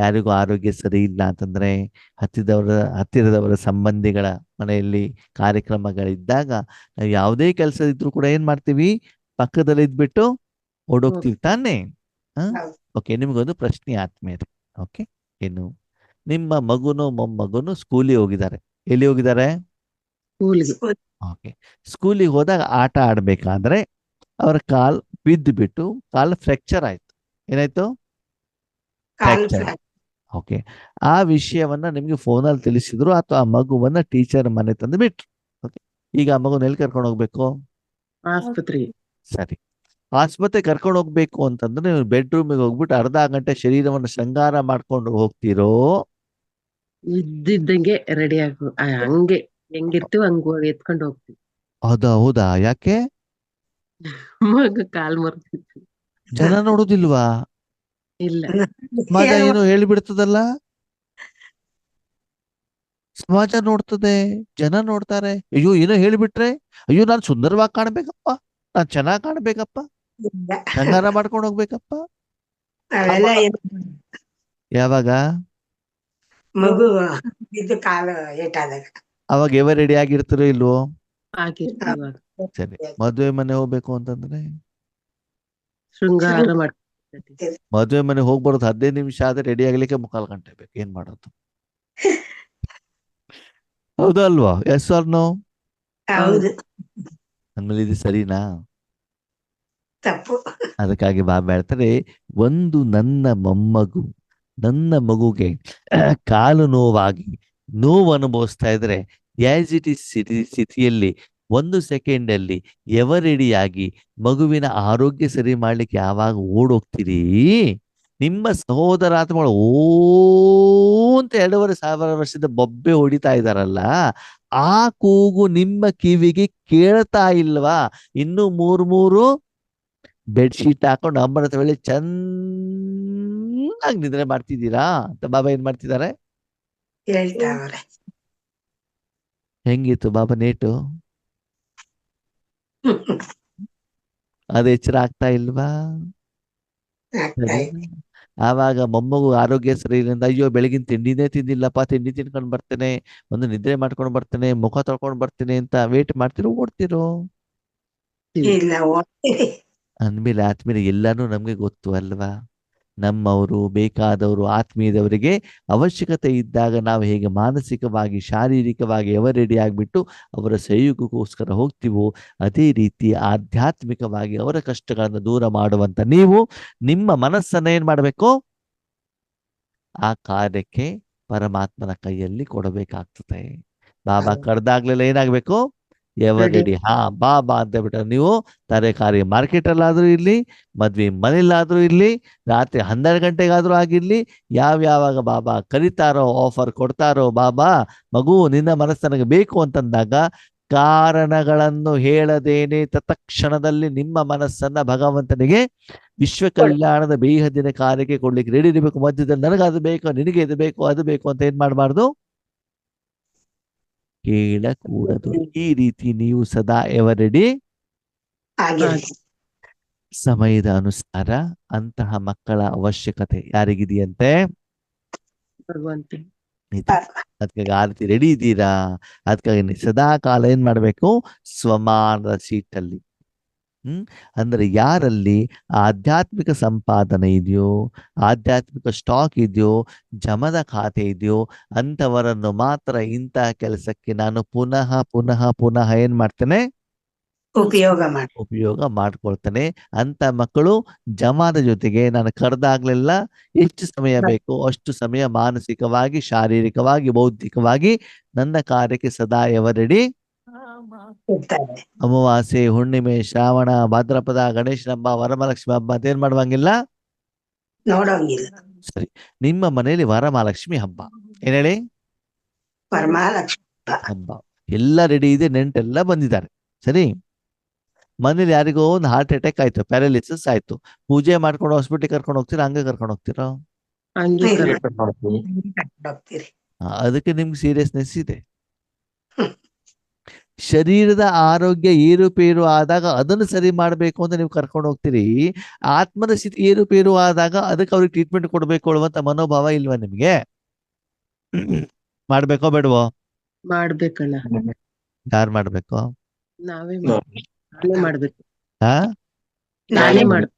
ಯಾರಿಗೂ ಆರೋಗ್ಯ ಸರಿ ಇಲ್ಲ ಅಂತಂದ್ರೆ, ಹತ್ತಿರದವರ ಸಂಬಂಧಿಗಳ ಮನೆಯಲ್ಲಿ ಕಾರ್ಯಕ್ರಮಗಳಿದ್ದಾಗ ನಾವು ಯಾವುದೇ ಕೆಲಸ ಇದ್ರೂ ಕೂಡ ಏನ್ ಮಾಡ್ತೀವಿ, ಪಕ್ಕದಲ್ಲಿ ಇದ್ಬಿಟ್ಟು ಓಡೋಗ್ತೀವಿ ತಾನೇ. ಹೌದು. ಓಕೆ, ನಿಮ್ಗೊಂದು ಪ್ರಶ್ನೆ ಆದ್ಮೇಲೆ, ಓಕೆ, ಏನು ನಿಮ್ಮ ಮಗುನು ಮೊಮ್ಮಗುನು ಸ್ಕೂಲಿಗೆ ಹೋಗಿದ್ದಾರೆ. ಎಲ್ಲಿ ಹೋಗಿದ್ದಾರೆ? ಸ್ಕೂಲ್ಗೆ ಓಕೆ, ಸ್ಕೂಲಿಗೆ ಹೋದಾಗ ಆಟ ಆಡ್ಬೇಕಾದ್ರೆ ಅವರ ಕಾಲ್ ಬಿದ್ದು ಬಿಟ್ಟು ಕಾಲ್ ಫ್ರಾಕ್ಚರ್ ಆಯ್ತು. ಏನಾಯ್ತು? ಕಾಲು ಫ್ರಾಕ್ಚರ್. ಓಕೆ, ಆ ವಿಷಯವನ್ನ ನಿಮ್ಗೆ ಫೋನಲ್ಲಿ ತಿಳಿಸಿದ್ರು ಅಥವಾ ಆ ಮಗುವನ್ನ ಟೀಚರ್ ಮನೆ ತಂದು ಬಿಟ್ರು. ಓಕೆ, ಈಗ ಆ ಮಗುನ ಎಲ್ಲಿ ಕರ್ಕೊಂಡು ಹೋಗ್ಬೇಕು? ಆಸ್ಪತ್ರೆಗೆ ಸರಿ, ಆಸ್ಪತ್ರೆ ಕರ್ಕೊಂಡು ಹೋಗ್ಬೇಕು ಅಂತಂದ್ರೆ ನೀವು ಬೆಡ್ರೂಮಿಗೆ ಹೋಗ್ಬಿಟ್ಟು ಅರ್ಧ ಗಂಟೆ ಶರೀರವನ್ನು ಶೃಂಗಾರ ಮಾಡ್ಕೊಂಡು ಹೋಗ್ತಿರೋ, ಇದ್ದಿದ್ದಂಗೆ ರೆಡಿ ಆಗು ಹಂಗೆ ಹೆಂಗಿರ್ತೀವಿ ಹಂಗ ಎತ್ಕೊಂಡು ಹೋಗ್ತೀವಿ. ಹೌದಾ? ಯಾಕೆ? ಮಗ ಕಾಲ್ ಮರ್ತಿತ್ತು. ಜನ ನೋಡುದಿಲ್ವಾ? ಇಲ್ಲ ಸಮಾಜ ಏನೋ ಹೇಳಿಬಿಡ್ತದಲ್ಲ, ಸಮಾಜ ನೋಡ್ತದೆ, ಜನ ನೋಡ್ತಾರೆ. ಅಯ್ಯೋ ಏನೋ ಹೇಳಿಬಿಟ್ರೆ, ಅಯ್ಯೋ ನಾನು ಸುಂದರವಾಗಿ ಕಾಣ್ಬೇಕಪ್ಪ, ನಾನ್ ಚೆನ್ನಾಗ್ ಕಾಣ್ಬೇಕಪ್ಪ, ಶೃಂಗಾರ ಮಾಡ್ಕೊಂಡು ಹೋಗ್ಬೇಕಪ್ಪ. ಅವೆಲ್ಲ ಏನು ಯಾವಾಗ? ಮಗು ಇದು ಕಾಲು ಏಟಾದಾಗ ಅವಾಗ ಎವ ರೆಡಿ ಆಗಿರ್ತಿರೋ ಇಲ್ವೋ? ಆಗಿರ್ತೀವಿ ಸರಿ, ಮದುವೆ ಮನೆ ಹೋಗ್ಬೇಕು ಅಂತಂದ್ರೆ ಶೃಂಗಾರ ಮಾಡ್ತೀವಿ. ಮದುವೆ ಮನೆ ಹೋಗ್ಬಾರ್ದು, 15 ನಿಮಿಷ ಆದ್ರೆ ರೆಡಿ ಆಗ್ಲಿಕ್ಕೆ 3/4 ಗಂಟೆ ಬೇಕು. ಏನ್ ಮಾಡೋದು? ಹೌದಾ ಅಲ್ವಾ? Yes or no? ಹೌದು, ಅಂದ್ಮೇಲೆ ಇದು ಸರಿನಾ? ತಪ್ಪು. ಅದಕ್ಕಾಗಿ ಬಾಬಾ ಹೇಳ್ತಾರೆ, ಒಂದು ನನ್ನ ಮಗುಗೆ ಕಾಲು ನೋವಾಗಿ ನೋವು ಅನುಭವಿಸ್ತಾ ಇದ್ರೆ ಆಸ್ ಇಟ್ ಇಸ್ ಸ್ಥಿತಿಯಲ್ಲಿ 1 ಸೆಕೆಂಡ್ ಅಲ್ಲಿ ಎವರೆಡಿಯಾಗಿ ಮಗುವಿನ ಆರೋಗ್ಯ ಸರಿ ಮಾಡ್ಲಿಕ್ಕೆ ಯಾವಾಗ ಓಡೋಗ್ತೀರಿ, ನಿಮ್ಮ ಸಹೋದರ ಆತ್ಮಗಳು ಓ ಅಂತ 2,500 ವರ್ಷದ ಬೊಬ್ಬೆ ಹೊಡಿತಾ ಇದಾರಲ್ಲ, ಆ ಕೂಗು ನಿಮ್ಮ ಕಿವಿಗೆ ಕೇಳ್ತಾ ಇಲ್ವಾ? ಇನ್ನು 3 ಬೆಡ್ಶೀಟ್ ಹಾಕೊಂಡು ಅಮೃತ ವೇಳೆ ಚೆನ್ನಾಗಿ ನಿದ್ರೆ ಮಾಡ್ತಿದ್ದೀರಾ ಅಂತ ಬಾಬಾ ಏನ್ ಮಾಡ್ತಿದ್ದಾರೆ? ಹೇಳ್ತಾವ್ರೆ. ಹೆಂಗಿತ್ತು ಬಾಬಾ ನೇಟು? ಅದು ಎಚ್ಚರ ಆಗ್ತಾ ಇಲ್ವಾ? ಆಗ್ತಾ ಇದೆ. ಆವಾಗ ಮೊಮ್ಮಗು ಆರೋಗ್ಯ ಸರಿ ಇಲ್ಲ, ಅಯ್ಯೋ ಬೆಳಗಿನ ತಿಂಡಿನೇ ತಿಂದಿಲ್ಲಪ್ಪ, ತಿಂಡಿ ತಿನ್ಕೊಂಡು ಬರ್ತೇನೆ, ಒಂದು ನಿದ್ರೆ ಮಾಡ್ಕೊಂಡು ಬರ್ತೇನೆ, ಮುಖ ತೊಳ್ಕೊಂಡು ಬರ್ತೀನಿ ಅಂತ ವೇಟ್ ಮಾಡ್ತಿರೋ ಓಡ್ತಿರೋ? ಇಲ್ಲ ಓದ್ತೀವಿ. ಅಂದ್ಮೇಲೆ ಆದ್ಮೇಲೆ ಎಲ್ಲಾನು ನಮ್ಗೆ ಗೊತ್ತು ಅಲ್ವಾ? ನಮ್ಮವರು ಬೇಕಾದವರು ಆತ್ಮೀಯದವರಿಗೆ ಅವಶ್ಯಕತೆ ಇದ್ದಾಗ ನಾವು ಹೇಗೆ ಮಾನಸಿಕವಾಗಿ ಶಾರೀರಿಕವಾಗಿ ರೆಡಿ ಆಗ್ಬಿಟ್ಟು ಅವರ ಸಹಯೋಗಕ್ಕೋಸ್ಕರ ಹೋಗ್ತೀವೋ, ಅದೇ ರೀತಿ ಆಧ್ಯಾತ್ಮಿಕವಾಗಿ ಅವರ ಕಷ್ಟಗಳನ್ನು ದೂರ ಮಾಡುವಂತ ನೀವು ನಿಮ್ಮ ಮನಸ್ಸನ್ನ ಏನ್ ಮಾಡ್ಬೇಕು? ಆ ಕಾರ್ಯಕ್ಕೆ ಪರಮಾತ್ಮನ ಕೈಯಲ್ಲಿ ಕೊಡಬೇಕಾಗ್ತದೆ. ಬಾಬಾ ಕರೆದಾಗ್ಲೆಲ್ಲ ಏನಾಗ್ಬೇಕು? ರೆಡಿ. ಬಾಬಾ ಅಂತ ಬಿಟ್ರೆ ನೀವು ತರಕಾರಿ ಮಾರ್ಕೆಟ್ ಅಲ್ಲಾದ್ರೂ ಇರ್ಲಿ, ಮದ್ವೆ ಮನೇಲಾದ್ರೂ ಇರ್ಲಿ, ರಾತ್ರಿ 12 ಗಂಟೆಗಾದ್ರೂ ಆಗಿರ್ಲಿ, ಯಾವಾಗ ಬಾಬಾ ಕರೀತಾರೋ, ಆಫರ್ ಕೊಡ್ತಾರೋ, ಬಾಬಾ ಮಗು ನಿನ್ನ ಮನಸ್ಸು ನನಗೆ ಬೇಕು ಅಂತಂದಾಗ ಕಾರಣಗಳನ್ನು ಹೇಳದೇನೆ ತತ್ಕ್ಷಣದಲ್ಲಿ ನಿಮ್ಮ ಮನಸ್ಸನ್ನ ಭಗವಂತನಿಗೆ ವಿಶ್ವ ಕಲ್ಯಾಣದ ಬೇಹದ್ದಿನ ಕಾರ್ಯಕ್ಕೆ ಕೊಡ್ಲಿಕ್ಕೆ ರೆಡಿ ಇರಬೇಕು. ಮಧ್ಯದಲ್ಲಿ ನನಗೆ ಅದು ಬೇಕು, ನಿನಗೆ ಇದು ಬೇಕು, ಅದು ಬೇಕು ಅಂತ ಏನ್ ಮಾಡಬಾರ್ದು? ಕೇಳಕೂಡದು. ಈ ರೀತಿ ನೀವು ಸದಾ ರೆಡಿ ಆಗಿರ್ಲಿ. ಸಮಯದ ಅನುಸಾರ ಅಂತಹ ಮಕ್ಕಳ ಅವಶ್ಯಕತೆ ಯಾರಿಗಿದೆಯಂತೆ? ಭಗವಂತ ಇದೆ. ಅದಕ್ಕಾಗಿ ಆ ರೀತಿ ರೆಡಿ ಇದ್ದೀರಾ? ಅದಕ್ಕಾಗಿ ಸದಾ ಕಾಲ ಏನ್ ಮಾಡ್ಬೇಕು? ಸ್ವಮಾನದ ಸೀಟಲ್ಲಿ ಅಂದ್ರೆ ಯಾರಲ್ಲಿ ಆಧ್ಯಾತ್ಮಿಕ ಸಂಪಾದನೆ ಇದೆಯೋ, ಆಧ್ಯಾತ್ಮಿಕ ಸ್ಟಾಕ್ ಇದೆಯೋ, ಜಮದ ಖಾತೆ ಇದೆಯೋ, ಅಂತವರನ್ನು ಮಾತ್ರ ಇಂತಹ ಕೆಲಸಕ್ಕೆ ನಾನು ಪುನಃ ಏನ್ ಮಾಡ್ತೇನೆ? ಉಪಯೋಗ ಮಾಡ್ಕೊಳ್ತಾನೆ. ಅಂತ ಮಕ್ಕಳು ಜಮಾದ ಜೊತೆಗೆ ನಾನು ಕರೆದಾಗ್ಲೆಲ್ಲ ಎಷ್ಟು ಸಮಯ ಬೇಕೋ ಅಷ್ಟು ಸಮಯ ಮಾನಸಿಕವಾಗಿ, ಶಾರೀರಿಕವಾಗಿ, ಬೌದ್ಧಿಕವಾಗಿ ನನ್ನ ಕಾರ್ಯಕ್ಕೆ ಸದಾ ಎವರೆಡಿ. ಅಮಾವಾಸ್ಯೆ, ಹುಣ್ಣಿಮೆ, ಶ್ರಾವಣ, ಭಾದ್ರಪದ, ಗಣೇಶನ ಹಬ್ಬ, ವರಮಹಾಲಕ್ಷ್ಮಿ ಹಬ್ಬ ಅದೇನ್ ಮಾಡುವಂಗಿಲ್ಲ. ನೋಡೋಂಗಿಲ್ಲ. ಸರಿ, ನಿಮ್ಮ ಮನೆಯಲ್ಲಿ ವರಮಹಾಲಕ್ಷ್ಮಿ ಹಬ್ಬ ಏನ್ ಹೇಳಿ? ವರಮಹಾಲಕ್ಷ್ಮಿ ಹಬ್ಬ ಎಲ್ಲ ರೆಡಿ ಇದೆ, ನೆಂಟೆಲ್ಲ ಬಂದಿದ್ದಾರೆ. ಸರಿ, ಮನೇಲಿ ಯಾರಿಗೋ ಒಂದು ಹಾರ್ಟ್ ಅಟ್ಯಾಕ್ ಆಯ್ತು, ಪ್ಯಾರಾಲಿಸಿಸ್ ಆಯ್ತು, ಪೂಜೆ ಮಾಡ್ಕೊಂಡು ಹಾಸ್ಪಿಟಲ್ ಕರ್ಕೊಂಡು ಹೋಗ್ತೀರಾ, ಹಂಗೆ ಕರ್ಕೊಂಡು ಹೋಗ್ತೀರಾ? ಹಂಗೆ ಇಲ್ಲ. ಮಾಡ್ತೀನಿ. ಕರ್ಕೊಂಡ್ ಹೋಗ್ತೀರಿ. ಅದಕ್ಕೆ ನಿಮ್ಗೆ ಸೀರಿಯಸ್ನೆಸ್ ಇದೆ. ಶರೀರದ ಆರೋಗ್ಯ ಏರುಪೇರು ಆದಾಗ ಅದನ್ನು ಸರಿ ಮಾಡಬೇಕು ಅಂತ ನೀವು ಕರ್ಕೊಂಡು ಹೋಗ್ತೀರಿ. ಆತ್ಮದ ಸ್ಥಿತಿ ಏರುಪೇರು ಆದಾಗ ಅದಕ್ಕೆ ಅವ್ರಿಗೆ ಟ್ರೀಟ್ಮೆಂಟ್ ಕೊಡ್ಬೇಕು ಅನ್ನುವಂತ ಮನೋಭಾವ ಇಲ್ವಾ ನಿಮ್ಗೆ? ಮಾಡ್ಬೇಕೋ ಬೇಡವೋ? ಮಾಡ್ಬೇಕಣ್ಣ. ಯಾರು ಮಾಡ್ಬೇಕು? ನಾವೇ ನಾ- ನಾನೇ ಮಾಡ್ಬೇಕು. ಹಾ ನಾನೇ ಮಾಡ್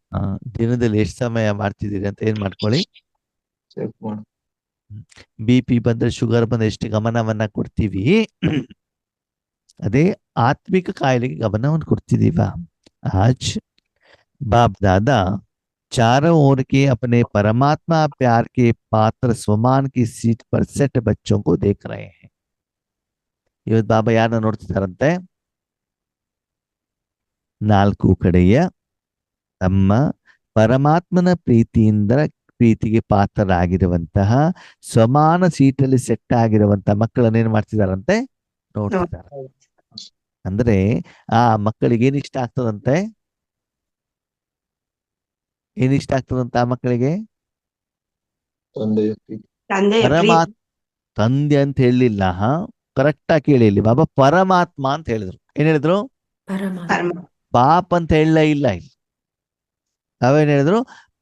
ದಿನದಲ್ಲಿ ಎಷ್ಟು ಸಮಯ ಮಾಡ್ತಿದ್ದೀರಿ ಅಂತ ಏನ್ ಮಾಡ್ಕೊಳ್ಳಿ. ಚೆಕ್ ಮಾಡು. BP ಬಂದ್ರೆ, ಶುಗರ್ ಬಂದ್ರೆ ಎಷ್ಟು ಗಮನವನ್ನ ಕೊಡ್ತೀವಿ, ಅದೇ ಆತ್ಮಿಕ ಕಾಯಿಲೆಗೆ ಗಮನವನ್ನು ಕೊಡ್ತಿದೀವ. आज बाप दादा चारों ओर के अपने परमात्मा प्यार के पात्र स्वमान की सीट पर सेट बच्चों को देख रहे हैं. ಇವತ್ತು ಬಾಬಾ ಯಾರನ್ನ ನೋಡ್ತಿದ್ದಾರಂತೆ? ನಾಲ್ಕು ಕಡೆಯ ತಮ್ಮ ಪರಮಾತ್ಮನ ಪ್ರೀತಿಗೆ ಪಾತ್ರರಾಗಿರುವಂತಹ ಸಮಾನ ಸೀಟಲ್ಲಿ ಸೆಟ್ ಆಗಿರುವಂತಹ ಮಕ್ಕಳನ್ನ ಏನ್ ಮಾಡ್ತಿದಾರಂತೆ? ನೋಡ್ತಿದ್ದಾರೆ. ಅಂದ್ರೆ ಆ ಮಕ್ಕಳಿಗೆ ಏನ್ ಇಷ್ಟ ಆಗ್ತದಂತೆ? ಏನ್ ಇಷ್ಟ ಆಗ್ತದಂತ ಆ ಮಕ್ಕಳಿಗೆ? ತಂದೆಯ ಪ್ರೀತಿ. ತಂದೆಯ ಪ್ರೀತಿ. ಪರಮಾತ್ಮ. ತಂದೆ ಅಂತ ಹೇಳಲಿಲ್ಲ, ಕರೆಕ್ಟ್ ಆಗಿ ಕೇಳಿ, ಇಲ್ಲಿ ಬಾಬಾ ಪರಮಾತ್ಮ ಅಂತ ಹೇಳಿದ್ರು. ಏನ್ ಹೇಳಿದ್ರು? ಪರಮಾತ್ಮ. ಪಾಪ ಅಂತ ಹೇಳಲೇ ಇಲ್ಲ ಇಲ್ಲಿ. ನಾವೇನ್ ಹೇಳಿದ್ರು?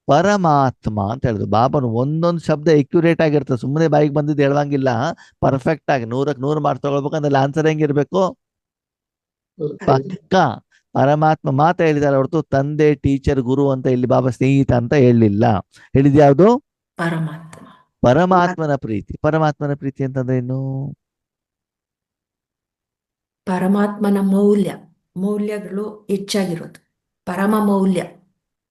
ಪರಮಾತ್ಮ ಅಂತ ಹೇಳಿದ್ರು. ಬಾಬನು ಒಂದೊಂದು ಶಬ್ದ ಎಕ್ಯುರೇಟ್ ಆಗಿರ್ತದೆ, ಸುಮ್ಮನೆ ಬಾಯಿಗೆ ಬಂದಿದ್ದು ಹೇಳುವಂಗಿಲ್ಲ. ಪರ್ಫೆಕ್ಟ್ ಆಗಿ 100ಕ್ಕೆ 100 ಮಾರ್ಕ್ಸ್ ತಗೊಳ್ಬೇಕಂದ್ರೆ ಆನ್ಸರ್ ಹೆಂಗಿರ್ಬೇಕು? ಪಕ್ಕ ಪರಮಾತ್ಮ ಮಾತ ಹೇಳಿದಾರೆ ಹೊರತು ತಂದೆ, ಟೀಚರ್, ಗುರು ಅಂತ ಇಲ್ಲಿ ಬಾಬಾ ಸ್ನೇಹಿತ ಅಂತ ಹೇಳಲಿಲ್ಲ. ಹೇಳಿದ್ಯಾವುದು? ಪರಮಾತ್ಮ. ಪರಮಾತ್ಮನ ಪ್ರೀತಿ. ಪರಮಾತ್ಮನ ಪ್ರೀತಿ ಅಂತಂದ್ರೆ ಏನು? ಪರಮಾತ್ಮನ ಮೌಲ್ಯಗಳು ಹೆಚ್ಚಾಗಿರೋದು ಪರಮ ಮೌಲ್ಯ.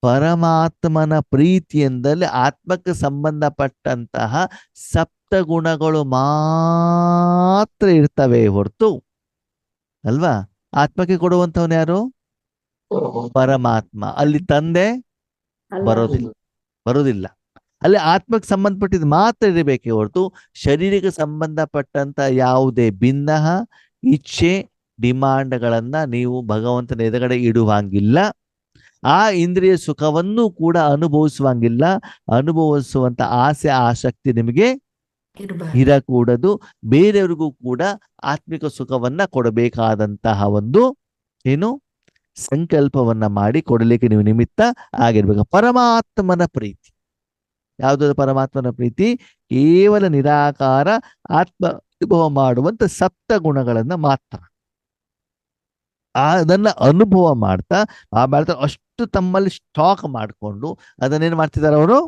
ಪರಮಾತ್ಮನ ಪ್ರೀತಿ ಎಂದಲ್ಲಿ ಆತ್ಮಕ್ಕೆ ಸಂಬಂಧಪಟ್ಟಂತಹ ಸಪ್ತಗುಣಗಳು ಮಾತ್ರ ಇರ್ತವೆ ಹೊರತು, ಅಲ್ವಾ? ಆತ್ಮಕ್ಕೆ ಕೊಡುವಂತವನು ಯಾರು? ಪರಮಾತ್ಮ. ಅಲ್ಲಿ ತಂದೆ ಬರೋದಿಲ್ಲ. ಅಲ್ಲಿ ಆತ್ಮಕ್ಕೆ ಸಂಬಂಧಪಟ್ಟಿದ್ದು ಮಾತ್ರ ಇರಬೇಕೆ ಹೊರತು ಶರೀರಕ್ಕೆ ಸಂಬಂಧಪಟ್ಟಂತ ಯಾವುದೇ ಭಿನ್ನ ಇಚ್ಛೆ, ಡಿಮಾಂಡ್ಗಳನ್ನ ನೀವು ಭಗವಂತನ ಎದುರುಗಡೆ ಇಡುವಂಗಿಲ್ಲ. ಆ ಇಂದ್ರಿಯ ಸುಖವನ್ನು ಕೂಡ ಅನುಭವಿಸುವಂಗಿಲ್ಲ. ಅನುಭವಿಸುವಂತ ಆಸೆ, ಆಸಕ್ತಿ ನಿಮಗೆ ಇರಕೂಡದು. ಬೇರೆಯವ್ರಿಗೂ ಕೂಡ ಆತ್ಮಿಕ ಸುಖವನ್ನ ಕೊಡಬೇಕಾದಂತಹ ಒಂದು ಏನು ಸಂಕಲ್ಪವನ್ನ ಮಾಡಿ ಕೊಡಲಿಕ್ಕೆ ನೀವು ನಿಮಿತ್ತ ಆಗಿರ್ಬೇಕು. ಪರಮಾತ್ಮನ ಪ್ರೀತಿ ಯಾವುದು? ಪರಮಾತ್ಮನ ಪ್ರೀತಿ ಕೇವಲ ನಿರಾಕಾರ ಆತ್ಮ ಅನುಭವ ಮಾಡುವಂತ ಸಪ್ತ ಗುಣಗಳನ್ನ ಮಾತ್ರ. ಅದನ್ನ ಅನುಭವ ಮಾಡ್ತಾ ಅಷ್ಟು ತಮ್ಮಲ್ಲಿ ಸ್ಟಾಕ್ ಮಾಡಿಕೊಂಡು ಅದನ್ನೇನ್ ಮಾಡ್ತಿದ್ದಾರೆ ಅವರು?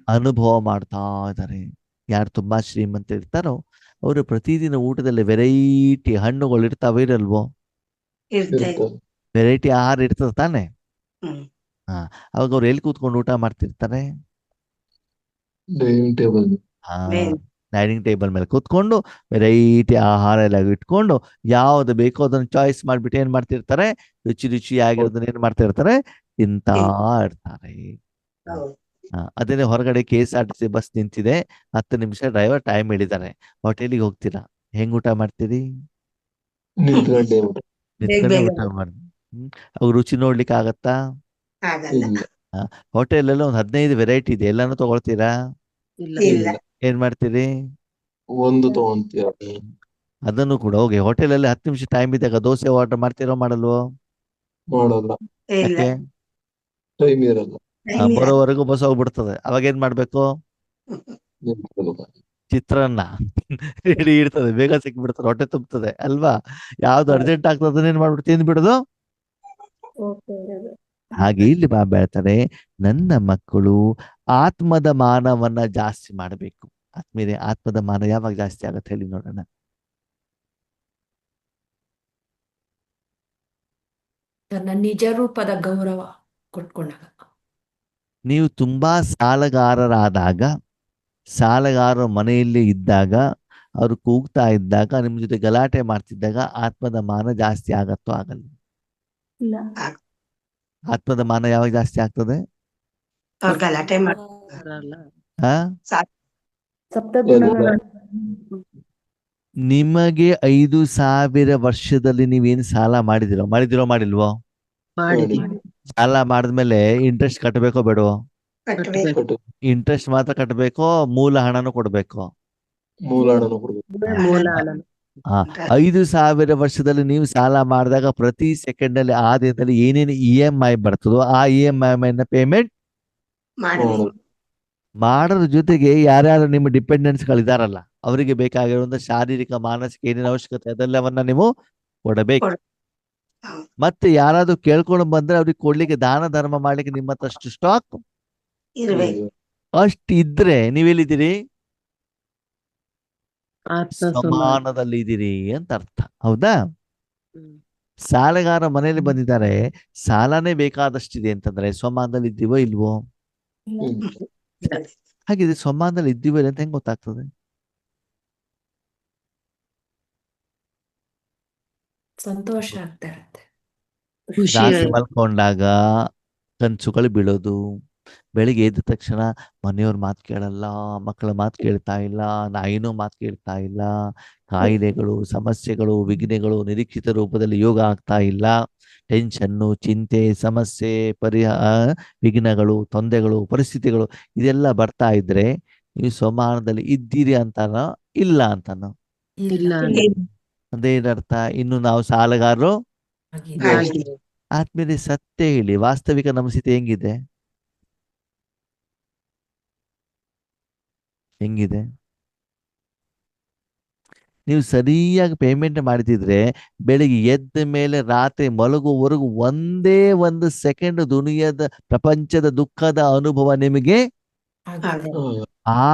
ಅನುಭವ ಮಾಡ್ತಾ ಇದ್ದಾರೆ. ಯಾರು ತುಂಬಾ ಶ್ರೀಮಂತ ಇರ್ತಾರೋ ಅವರು ಪ್ರತಿದಿನ ಊಟದಲ್ಲಿ ವೆರೈಟಿ ಹಣ್ಣುಗಳು ಇರ್ತಾವೆ, ಇರಲ್ವೋ? ವೆರೈಟಿ ಆಹಾರ ಇರ್ತದೆ ತಾನೆ. ಅವಾಗ ಅವ್ರು ಎಲ್ಲಿ ಕೂತ್ಕೊಂಡು ಊಟ ಮಾಡ್ತಿರ್ತಾರೆ? ಡೈನಿಂಗ್ ಟೇಬಲ್ ಮೇಲೆ ಕೂತ್ಕೊಂಡು ವೆರೈಟಿ ಆಹಾರ ಎಲ್ಲ ಇಟ್ಕೊಂಡು ಯಾವ್ದು ಬೇಕೋ ಅದನ್ನ ಚಾಯ್ಸ್ ಮಾಡ್ಬಿಟ್ಟು ಏನ್ ಮಾಡ್ತಿರ್ತಾರೆ? ರುಚಿ ರುಚಿಯಾಗಿರೋದನ್ನ ಏನ್ ಮಾಡ್ತಿರ್ತಾರೆ? ತಿಂತಾ ಇರ್ತಾರೆ. ಅದೇನೆ ಹೊರಗಡೆ KSRTC ಬಸ್ ನಿಂತಿದೆ, 10 ನಿಮಿಷ ಡ್ರೈವರ್ ಟೈಮ್ ಹೇಳಿದ್ದಾರೆ. ಹೋಟೆಲಿಗೆ ಹೋಗ್ತೀರಾ? ಹೆಂಗ್ ಊಟ ಮಾಡ್ತೀರಿ? ನಿಂತ್ಕೊಂಡೆ ಊಟ ಮಾಡಿ. ಅವಾಗ ರುಚಿ ನೋಡ್ಲಿಕ್ಕೆ ಆಗತ್ತಾ? ಹೋಟೆಲ್ ಎಲ್ಲ ಒಂದು 15 ವೆರೈಟಿ ಇದೆ, ಎಲ್ಲಾನು ತಗೊಳ್ತೀರಾ? ಇಲ್ಲ. ಏನ್ ಮಾಡ್ತೀರಿ? ಒಂದು ತಗೊಂತೀಯ. ಅದನ್ನು ಕೂಡ ಹೋಗಿ ಹೋಟೆಲ್ ಅಲ್ಲಿ 10 ನಿಮಿಷ ಟೈಮ್ ಇದ್ದಾಗ ದೋಸೆ ಆರ್ಡರ್ ಮಾಡ್ತೀರೋ ಮಾಡಲ್ವೋ? ಮಾಡಲ್ಲ. ಯಾಕೆ? ಟೈಮ್ ಇರಲ್ಲ. ಬರೋವರೆಗೂ ಬಸ್ ಹೋಗ್ಬಿಡ್ತದೆ. ಅವಾಗ ಏನ್ ಮಾಡ್ಬೇಕು? ಚಿತ್ರಾನ್ನ ರೆಡಿ ಇರ್ತದೆ, ಬೇಗ ಸಿಕ್ಬಿಡ್ತದೆ, ಹೊಟ್ಟೆ ತುಂಬುತ್ತದೆ ಅಲ್ವಾ? ಯಾವ್ದು ಅರ್ಜೆಂಟ್ ಆಗ್ತದೆ ಅದನ್ನೇನ್ ಮಾಡ್ಬಿಟ್ಟು ತಿಂದ್ಬಿಡೋದು. ಹಾಗೆ ಇಲ್ಲಿ ಬಾಬಾ ಹೇಳ್ತಾರೆ, ನನ್ನ ಮಕ್ಕಳು ಆತ್ಮದ ಮಾನವನ್ನ ಜಾಸ್ತಿ ಮಾಡಬೇಕು. ಆತ್ಮದ ಮಾನ ಯಾವಾಗ ಜಾಸ್ತಿ ಆಗತ್ತೆ ಹೇಳಿ ನೋಡೋಣ. ತನ್ನ ನಿಜ ರೂಪದ ಗೌರವ ಕೊಟ್ಕೊಂಡಾಗ. ನೀವು ತುಂಬಾ ಸಾಲಗಾರರಾದಾಗ, ಸಾಲಗಾರರು ಮನೆಯಲ್ಲಿ ಇದ್ದಾಗ, ಅವರು ಕೂಗ್ತಾ ಇದ್ದಾಗ, ನಿಮ್ಮ ಜೊತೆ ಗಲಾಟೆ ಮಾಡ್ತಿದ್ದಾಗ ಆತ್ಮದ ಮಾನ ಜಾಸ್ತಿ ಆಗತ್ತೋ ಆಗಲ್ಲ? ಇಲ್ಲ. ಆತ್ಮದ ಮಾನ ಯಾವಾಗ ಜಾಸ್ತಿ ಆಗ್ತದೆ? ಅವ್ರು ಗಲಾಟೆ ಬರಲ್ಲ. ಆ ಸಪ್ತ ಗುಣಗಳ ನಿಮಗೆ 5,000 ವರ್ಷದಲ್ಲಿ ನೀವೇನು ಸಾಲ ಮಾಡಿದಿರೋ ಮಾಡಿಲ್ವೋ? ಮಾಡಿದೀವಿ. ಸಾಲ ಮಾಡಿದ್ಮೇಲೆ ಇಂಟ್ರೆಸ್ಟ್ ಕಟ್ಟಬೇಕೋ ಬೇಡವೋ? ಕಟ್ಟಬೇಕು. ಕಟ್ಟು ಇಂಟ್ರೆಸ್ಟ್ ಮಾತ್ರ ಕಟ್ಟಬೇಕೋ, ಮೂಲ ಹಣನೂ ಕೊಡ್ಬೇಕೋ? ಮೂಲ ಹಣನ ಕೊಡ್ಬೇಕು. ಮೂಲ ಹಣ. ಹಾ, 5,000 ವರ್ಷದಲ್ಲಿ ನೀವು ಸಾಲ ಮಾಡಿದಾಗ ಪ್ರತಿ ಸೆಕೆಂಡ್ ಅಲ್ಲಿ ಆ ದಿನದಲ್ಲಿ ಏನೇನು EMI ಬರ್ತದೋ ಆ EMI ನ ಪೇಮೆಂಟ್ ಮಾಡಬೇಕು. ಮಾಡೋದ್ರ ಜೊತೆಗೆ ಯಾರ್ಯಾರು ನಿಮ್ಮ ಡಿಪೆಂಡೆನ್ಸ್ಗಳಿದಾರಲ್ಲ ಅವರಿಗೆ ಬೇಕಾಗಿರುವಂತ ಶಾರೀರಿಕ ಮಾನಸಿಕ ಏನೇನು ಅವಶ್ಯಕತೆ ಅದೆಲ್ಲವನ್ನ ನೀವು ಕೊಡಬೇಕು. ಹೌದು. ಮತ್ತೆ ಯಾರಾದ್ರೂ ಕೇಳ್ಕೊಂಡು ಬಂದ್ರೆ ಅವ್ರಿಗೆ ಕೊಡ್ಲಿಕ್ಕೆ ದಾನ ಧರ್ಮ ಮಾಡ್ಲಿಕ್ಕೆ ನಿಮ್ಮ ಹತ್ರ ಅಷ್ಟು ಸ್ಟಾಕ್ ಇರ್ಬೇಕು. ಅಷ್ಟು ಇದ್ರೆ ನೀವೆಲ್ಲಿದ್ದೀರಿ? ಆತ್ಮ ಸಮಾನ. ಸಮಾನದಲ್ಲಿ ಇದ್ದೀರಿ ಅಂತ ಅರ್ಥ. ಹೌದಾ? ಹ್ಮ್. ಸಾಲಗಾರ ಮನೆಯಲ್ಲಿ ಬಂದಿದ್ದಾರೆ, ಸಾಲನೇ ಬೇಕಾದಷ್ಟಿದೆ ಅಂತಂದ್ರೆ ಸಮಾನದಲ್ಲಿ ಇದ್ದೀವೋ ಇಲ್ವೋ? ಹಾಗಿದ್ರೆ ಸಮಾನದಲ್ಲಿ ಇದ್ದೀವೋ ಇಲ್ಲ ಅಂತ ಹೆಂಗ್ ಗೊತ್ತಾಗ್ತದೆ? ಸಂತೋಷ ಆಗ್ತಾ ಇರುತ್ತೆ. ಖುಷಿ ರಾತ್ರಿ ಮಲ್ಕೊಂಡಾಗ ಕನ್ಸುಗಳು ಬೀಳೋದು, ಬೆಳಿಗ್ಗೆ ಎದ್ದ ತಕ್ಷಣ ಮನೆಯವ್ರ ಮಾತು ಕೇಳಲ್ಲ, ಮಕ್ಕಳ ಮಾತು ಕೇಳ್ತಾ ಇಲ್ಲ, ನಾಯಿನೂ ಮಾತು ಕೇಳ್ತಾ ಇಲ್ಲ, ಕಾಯಿಲೆಗಳು, ಸಮಸ್ಯೆಗಳು, ವಿಘ್ನೆಗಳು ನಿರೀಕ್ಷಿತ ರೂಪದಲ್ಲಿ ಯೋಗ ಆಗ್ತಾ ಇಲ್ಲ, ಟೆನ್ಷನ್ನು, ಚಿಂತೆ, ಸಮಸ್ಯೆ, ವಿಘ್ನಗಳು, ತೊಂದರೆಗಳು, ಪರಿಸ್ಥಿತಿಗಳು ಇದೆಲ್ಲ ಬರ್ತಾ ಇದ್ರೆ ನೀವು ಸಮಾನದಲ್ಲಿ ಇದ್ದೀರಿ ಅಂತಾನೋ ಇಲ್ಲ ಅಂತಾನೋ? ಇಲ್ಲ. ಅದೇನರ್ಥ? ಇನ್ನು ನಾವು ಸಾಲಗಾರರು ಆಗಿದೆ. ಆಗಿದೆ. ಆದ್ಮೇಲೆ ಸತ್ಯ ಹೇಳಿ, ವಾಸ್ತವಿಕ ನಮ್ಮ ಸ್ಥಿತಿ ಹೆಂಗಿದೆ? ಹೆಂಗಿದೆ? ನೀವು ಸರಿಯಾಗಿ ಪೇಮೆಂಟ್ ಮಾಡ್ತಿದ್ರೆ ಬೆಳಿಗ್ಗೆ ಎದ್ದ ಮೇಲೆ ರಾತ್ರಿ ಮಲಗುವವರೆಗೂ ಒಂದೇ ಒಂದು ಸೆಕೆಂಡ್ ದುನಿಯದ ಪ್ರಪಂಚದ ದುಃಖದ ಅನುಭವ ನಿಮಗೆ ಆಗಿದೆ.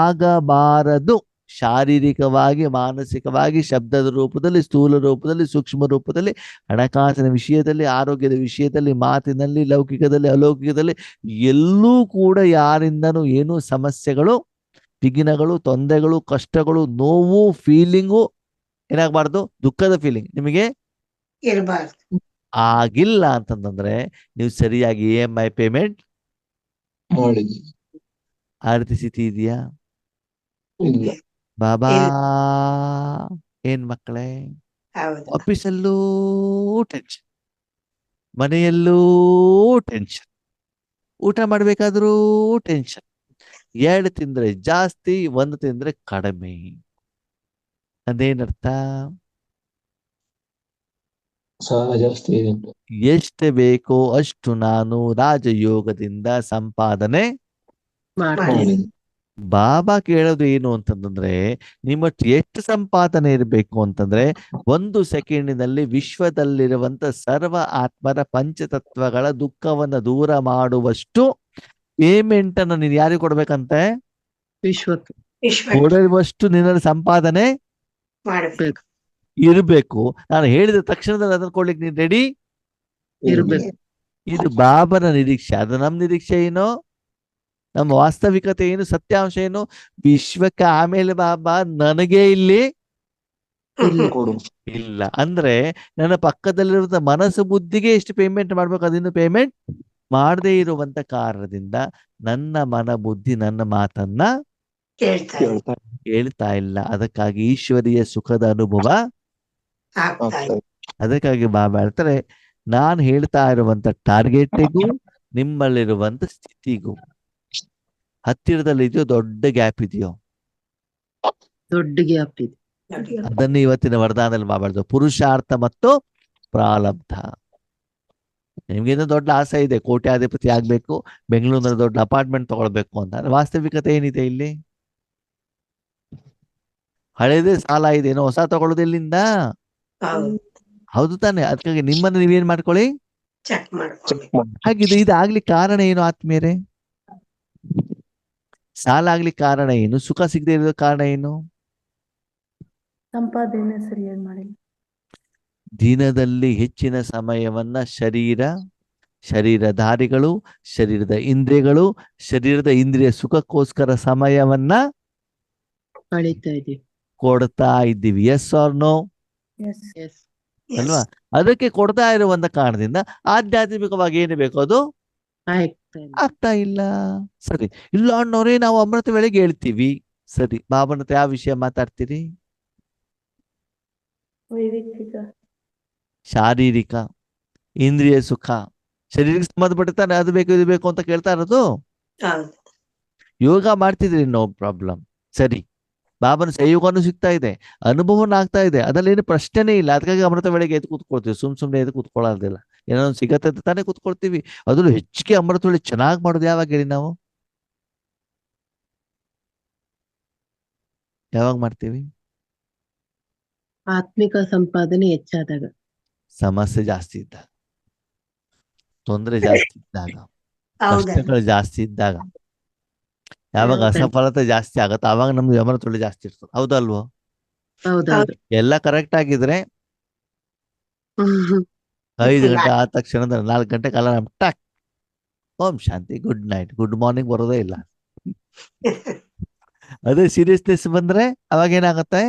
ಆಗಬಾರದು. ಶಾರೀರಿಕವಾಗಿ, ಮಾನಸಿಕವಾಗಿ, ಶಬ್ದದ ರೂಪದಲ್ಲಿ, ಸ್ಥೂಲ ರೂಪದಲ್ಲಿ, ಸೂಕ್ಷ್ಮ ರೂಪದಲ್ಲಿ, ಹಣಕಾಸಿನ ವಿಷಯದಲ್ಲಿ, ಆರೋಗ್ಯದ ವಿಷಯದಲ್ಲಿ, ಮಾತಿನಲ್ಲಿ, ಲೌಕಿಕದಲ್ಲಿ, ಅಲೌಕಿಕದಲ್ಲಿ ಎಲ್ಲೂ ಕೂಡ ಯಾರಿಂದನೂ ಏನೂ ಸಮಸ್ಯೆಗಳು, ವಿಘ್ನಗಳು, ತೊಂದರೆಗಳು, ಕಷ್ಟಗಳು, ನೋವು, ಫೀಲಿಂಗು ಏನಾಗಬಾರ್ದು? ದುಃಖದ ಫೀಲಿಂಗ್ ನಿಮಗೆ ಇರಬಾರ್ದು. ಆಗಿಲ್ಲ ಅಂತಂದ್ರೆ ನೀವು ಸರಿಯಾಗಿ EMI ಪೇಮೆಂಟ್ ಮಾಡಿದ್ವಿ. ಆ ರೀತಿ ಸ್ಥಿತಿ ಇದೆಯಾ? ಇಲ್ಲ. ಬಾಬಾ ಇಲ್ಲ. ಏನ್ ಮಕ್ಕಳೇ, ಹೌದು. ಆಫೀಸಲ್ಲೂ ಟೆನ್ಷನ್, ಮನೆಯಲ್ಲೂ ಟೆನ್ಷನ್, ಊಟ ಮಾಡ್ಬೇಕಾದ್ರೂ ಟೆನ್ಷನ್, 2 ತಿಂದ್ರೆ ಜಾಸ್ತಿ, 1 ತಿಂದ್ರೆ ಕಡಿಮೆ. ಅದೇನರ್ಥ? ಸಾಲ ಜಾಸ್ತಿ ಇದೆ. ಎಷ್ಟು ಬೇಕೋ ಅಷ್ಟು ನಾನು ರಾಜಯೋಗದಿಂದ ಸಂಪಾದನೆ ಮಾಡ್ತೀನಿ. ಮಾಡಿದ್ವಿ. ಬಾಬಾ ಕೇಳೋದು ಏನು ಅಂತಂದ್ರೆ ನಿಮ್ಮ ಎಷ್ಟು ಸಂಪಾದನೆ ಇರಬೇಕು ಅಂತಂದ್ರೆ 1 ಸೆಕೆಂಡಿನಲ್ಲಿ ವಿಶ್ವದಲ್ಲಿರುವಂತ ಸರ್ವ ಆತ್ಮರ ಪಂಚತತ್ವಗಳ ದುಃಖವನ್ನ ದೂರ ಮಾಡುವಷ್ಟು ಪೇಮೆಂಟ್ ಅನ್ನು ನೀನು ಯಾರಿಗೆ ಕೊಡ್ಬೇಕಂತೆ? ವಿಶ್ವಕ್ಕೆ ವಿಶ್ವ ಕೊಡುವಷ್ಟು ನಿನ್ನ ಸಂಪಾದನೆ ಮಾಡಬೇಕು. ಇರಬೇಕು. ನಾನು ಹೇಳಿದ ತಕ್ಷಣದಲ್ಲಿ ಅದನ್ನ ಕೊಡ್ಲಿಕ್ಕೆ ನೀನು ರೆಡಿ ಇರ್ಬೇಕು. ಇದು ಬಾಬನ ನಿರೀಕ್ಷೆ. ಅದು ನಮ್ಮ ನಿರೀಕ್ಷೆ ಏನೋ, ನಮ್ಮ ವಾಸ್ತವಿಕತೆ ಏನು, ಸತ್ಯಾಂಶ ಏನು? ವಿಶ್ವಕ್ಕೆ ಆಮೇಲೆ ಬಾಬಾ ನನಗೆ ಇಲ್ಲಿ ಕೊಡು. ಇಲ್ಲ ಅಂದ್ರೆ ನನ್ನ ಪಕ್ಕದಲ್ಲಿರುವಂತ ಮನಸ್ಸು ಬುದ್ಧಿಗೆ ಎಷ್ಟು ಪೇಮೆಂಟ್ ಮಾಡ್ಬೇಕು ಅದನ್ನು ಪೇಮೆಂಟ್ ಮಾಡದೇ ಇರುವಂತ ಕಾರಣದಿಂದ ನನ್ನ ಮನ ಬುದ್ಧಿ ನನ್ನ ಮಾತನ್ನ ಕೇಳ್ತಾ ಇದೆ. ಕೇಳ್ತಾ ಕೇಳ್ತಾ ಇಲ್ಲ. ಅದಕ್ಕಾಗಿ ಈಶ್ವರೀಯ ಸುಖದ ಅನುಭವ ಆಗ್ತಾ ಇದೆ. ಅದಕ್ಕಾಗಿ ಬಾಬಾ ಹೇಳ್ತಾರೆ, ನಾನು ಹೇಳ್ತಾ ಇರುವಂತ ಟಾರ್ಗೆಟ್ಗೂ ನಿಮ್ಮಲ್ಲಿರುವಂತ ಸ್ಥಿತಿಗೂ ಹತ್ತಿರದಲ್ಲಿ ಇದೆಯೋ ದೊಡ್ಡ ಗ್ಯಾಪ್ ಇದೆಯೋ? ದೊಡ್ಡ ಗ್ಯಾಪ್ ಇದೆ. ನೋಡಿ. ಅದನ್ನು ಇವತ್ತಿನ ವರದಾನದಲ್ಲಿ ಬಾಬಾಡ್ದು ಪುರುಷಾರ್ಥ ಮತ್ತು ಪ್ರಾರಬ್ಧ. ನಿಮ್ಗೇನೋ ದೊಡ್ಡ ಆಸೆ ಇದೆ, ಕೋಟ್ಯಾಧಿಪತಿ ಆಗ್ಬೇಕು, ಬೆಂಗಳೂರಿನಲ್ಲಿ ದೊಡ್ಡ ಅಪಾರ್ಟ್ಮೆಂಟ್ ತಗೊಳ್ಬೇಕು ಅಂತ. ವಾಸ್ತವಿಕತೆ ಏನಿದೆ ಇಲ್ಲಿ? ಹಳೇದೇ ಸಾಲ ಇದೆ, ಏನೋ ಹೊಸ ತಗೊಳ್ಳೋದು ಎಲ್ಲಿಂದ? ಹೌದು. ಹೌದು ತಾನೆ? ಅದಕ್ಕಾಗಿ ನಿಮ್ಮನ್ನು ನೀವೇನ್ ಮಾಡ್ಕೊಳ್ಳಿ, ಚೆಕ್ ಮಾಡ್ಕೊಬೇಕು. ಹಾಗಿದ್ರೆ ಇದಾಗ್ಲಿಕ್ಕೆ ಕಾರಣ ಏನು ಆತ್ಮೀಯರೇ? ಸಾಲ ಆಗ್ಲಿಕ್ಕೆ ಕಾರಣ ಏನು? ಸುಖ ಸಿಗದೆ ಇರೋ ಕಾರಣ ಏನು? ಸಂಪಾದನೆ ಸರಿಯಾಗಿ ಮಾಡಿಲ್ಲ. ದಿನದಲ್ಲಿ ಹೆಚ್ಚಿನ ಸಮಯವನ್ನ ಶರೀರಧಾರಿಗಳು, ಶರೀರದ ಇಂದ್ರಿಯ ಸುಖಕ್ಕೋಸ್ಕರ ಸಮಯವನ್ನ ಕಳೀತಾ ಇದೀವಿ. ಕೊಡ್ತಾ ಇದ್ದೀವಿ. Yes or no? Yes yes ಅಲ್ವಾ? ಅದಕ್ಕೆ ಕೊಡ್ತಾ ಇರುವಂತ ಕಾರಣದಿಂದ ಆಧ್ಯಾತ್ಮಿಕವಾಗಿ ಏನು ಬೇಕು ಅದು ಆಗ್ತಾ ಇಲ್ಲ. ಆಗ್ತಾ ಇಲ್ಲ. ಸರಿ, ಇಲ್ಲ ಅನ್ನೋರೇ ನಾವು ಅಮೃತ ವೇಳೆಗೆ ಹೇಳ್ತೀವಿ. ಸರಿ, ಬಾಬನ ಹತ್ರ ಯಾವ ವಿಷಯ ಮಾತಾಡ್ತೀರಿ? ವೈಯಕ್ತಿಕ ಶಾರೀರಿಕ, ಇಂದ್ರಿಯ ಸುಖ, ಶರೀರಕ್ಕೆ ಸಂಬಂಧಪಟ್ಟಿರ್ತಾನೆ, ಅದು ಬೇಕು ಇದು ಬೇಕು ಅಂತ ಕೇಳ್ತಾ ಇರೋದು. ಹೌದು. ಯೋಗ ಮಾಡ್ತಿದ್ರಿ, ನೋ ಪ್ರಾಬ್ಲಮ್. ಸರಿ, ಬಾಬನ ಸಹಯೋಗನೂ ಸಿಗ್ತಾ ಇದೆ, ಅನುಭವನ ಆಗ್ತಾ ಇದೆ, ಅದ್ರಲ್ಲಿ ಏನು ಪ್ರಶ್ನೆನೇ ಇಲ್ಲ. ಅದಕ್ಕಾಗಿ ಅಮೃತ ವೇಳೆಗೆ ಎದ್ದು ಕೂತ್ಕೊಳ್ತೀವಿ, ಸುಮ್ನೆ ಎದ್ದು ಕೂತ್ಕೊಳ್ಳೋದಿಲ್ಲ. ಏನೋ ಒಂದು ಸಿಗತ್ತೆ ಅಂತ ತಾನೇ ಕೂತ್ಕೊಳ್ತೀವಿ. ಅದ್ರಲ್ಲೂ ಹೆಚ್ಚಿಗೆ ಅಮೃತ ವೇಳೆ ಚೆನ್ನಾಗಿ ಮಾಡೋದು ಯಾವಾಗ ಹೇಳಿ? ನಾವು ಯಾವಾಗ ಮಾಡ್ತೀವಿ? ಆತ್ಮಿಕ ಸಂಪಾದನೆ ಹೆಚ್ಚಾದಾಗ, ಸಮಸ್ಯೆ ಜಾಸ್ತಿ ಇದ್ದಾಗ, ತೊಂದರೆ ಜಾಸ್ತಿ ಇದ್ದಾಗ, ಹೌದಲ್ಲ. ಕಷ್ಟಗಳು ಜಾಸ್ತಿ ಇದ್ದಾಗ, ಯಾವಾಗ ಅಸಫಲತೆ ಜಾಸ್ತಿ ಆಗತ್ತೆ ಆವಾಗ ನಮ್ದು ಅಮೃತ ವೇಳೆ ಜಾಸ್ತಿ ಇರ್ತದೆ. ಹೌದಲ್ವೋ? ಹೌದೌದು. ಎಲ್ಲ ಕರೆಕ್ಟ್ ಆಗಿದ್ರೆ 5 ಗಂಟೆ ಆದ ತಕ್ಷಣ 4 ಗಂಟೆ ಕಾಲ ನಮ್ ಟಕ್ ಓಂ ಶಾಂತಿ, ಗುಡ್ ನೈಟ್, ಗುಡ್ ಮಾರ್ನಿಂಗ್ ಬರೋದೇ ಇಲ್ಲ. ಅದೇ ಸೀರಿಯಸ್ನೆಸ್ ಬಂದ್ರೆ ಅವಾಗ ಏನಾಗತ್ತೆ?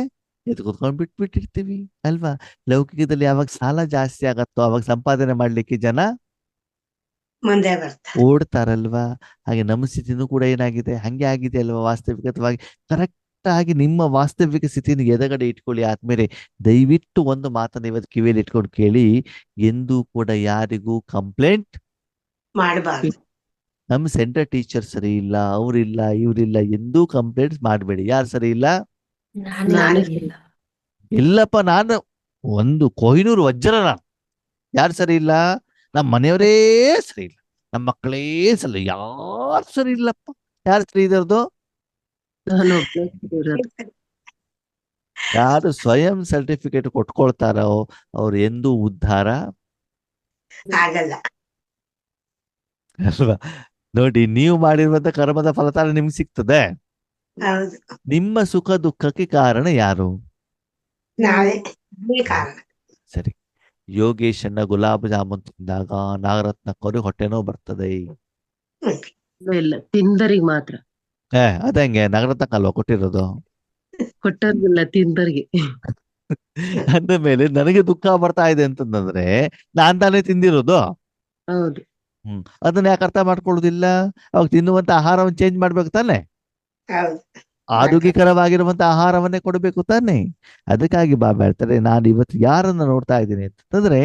ಎದ್ದು ಕುತ್ಕೊಂಡ್ ಬಿಟ್ಬಿಟ್ಟಿರ್ತೀವಿ ಅಲ್ವಾ? ಲೌಕಿಕದಲ್ಲಿ ಯಾವಾಗ ಸಾಲ ಜಾಸ್ತಿ ಆಗತ್ತೋ ಅವಾಗ ಸಂಪಾದನೆ ಮಾಡ್ಲಿಕ್ಕೆ ಜನ ಮುಂದೆ ಬರ್ತಾರೆ. ಓಡ್ತಾರಲ್ವಾ? ಹಾಗೆ ನಮ್ಮ ಸ್ಥಿತಿನೂ ಕೂಡ ಏನಾಗಿದೆ? ಹಂಗೆ ಆಗಿದೆ ಅಲ್ವಾ? ವಾಸ್ತವಿಕತವಾಗಿ ಕರೆಕ್ಟ್ ಆಗಿ ನಿಮ್ಮ ವಾಸ್ತವಿಕ ಸ್ಥಿತಿನ ಎದಗಡೆ ಇಟ್ಕೊಳ್ಳಿ ಆದ್ಮೇಲೆ. ದಯವಿಟ್ಟು ಒಂದು ಮಾತನ್ನ ಇವತ್ತು ಕಿವಿಯಲ್ಲಿ ಇಟ್ಕೊಂಡು ಕೇಳಿ, ಎಂದೂ ಕೂಡ ಯಾರಿಗೂ ಕಂಪ್ಲೇಂಟ್ ಮಾಡಬಾರ್ದು. ನಮ್ಮ ಸೆಂಟರ್ ಟೀಚರ್ ಸರಿ ಇಲ್ಲ, ಅವ್ರಿಲ್ಲ, ಇವ್ರಿಲ್ಲ, ಎಂದೂ ಕಂಪ್ಲೇಂಟ್ಸ್ ಮಾಡಬೇಡಿ. ಯಾರು ಸರಿ ಇಲ್ಲ? ನಾನೇ ಇಲ್ಲ. ಇಲ್ಲಪ್ಪ, ನಾನು ಒಂದು ಕೊಹಿನೂರು ವಜ್ರ. ನಾನು ಯಾರು ಸರಿ ಇಲ್ಲ? ನಮ್ಮ ಮನೆಯವರೇ ಸರಿ ಇಲ್ಲ, ನಮ್ಮ ಮಕ್ಕಳೇ ಸರಿ, ಯಾರು ಸರಿ ಇಲ್ಲಪ್ಪ. ಯಾರು ಸರಿ ಇರೋದು? ನಾನು ಒಬ್ನೇ ಇರೋದು. ಯಾರು ಸ್ವಯಂ ಸರ್ಟಿಫಿಕೇಟ್ ಕೊಟ್ಕೊಳ್ತಾರೋ ಅವ್ರು ಎಂದೂ ಉದ್ಧಾರ ಆಗಲ್ಲ. ಅಲ್ವಾ? ನೋಡಿ, ನೀವು ಮಾಡಿರುವಂತ ಕರ್ಮದ ಫಲತಾನ ನಿಮ್ಗೆ ಸಿಗ್ತದೆ. ಹೌದು. ನಿಮ್ಮ ಸುಖ ದುಃಖಕ್ಕೆ ಕಾರಣ ಯಾರು? ನಾವೇ ಈ ಕಾರಣ. ಸರಿ, ಯೋಗೇಶನ್ನ ಗುಲಾಬ್ ಜಾಮೂನ್ ತಿಂದಾಗ ನಾಗರತ್ನ ಕೊರಿ ಹೊಟ್ಟೆನೋ ಬರ್ತದೆ. ಇಲ್ಲ, ತಿಂದರಿಗೆ ಮಾತ್ರ. ಅದಂಗೆ ನಾಗರತ್ನ ಕಲ್ವ ಕೊಟ್ಟಿರೋದು? ಕೊಟ್ಟರ್ಗಿಲ್ಲ, ತಿಂದರಿಗೆ. ಅಂದ ಮೇಲೆ ನನಗೆ ದುಃಖ ಬರ್ತಾ ಇದೆ ಅಂತಂದ್ರೆ ನಾನ್ ತಾನೇ ತಿಂದಿರೋದು. ಹೌದು. ಅದನ್ನ ಯಾಕೆ ಅರ್ಥ ಮಾಡ್ಕೊಳ್ಳೋದಿಲ್ಲ? ಅವಾಗ ತಿನ್ನುವಂತ ಆಹಾರವನ್ನು ಚೇಂಜ್ ಮಾಡ್ಬೇಕು ತಾನೆ? ಹೌದು. ಆರೋಗ್ಯಕರವಾಗಿರುವಂತ ಆಹಾರವನ್ನೇ ಕೊಡಬೇಕು ತಾನೆ? ಅದಕ್ಕಾಗಿ ಬಾಬಾ ಹೇಳ್ತಾರೆ, ನಾನು ಇವತ್ತು ಯಾರನ್ನ ನೋಡ್ತಾ ಇದ್ದೀನಿ ಅಂತಂದ್ರೆ,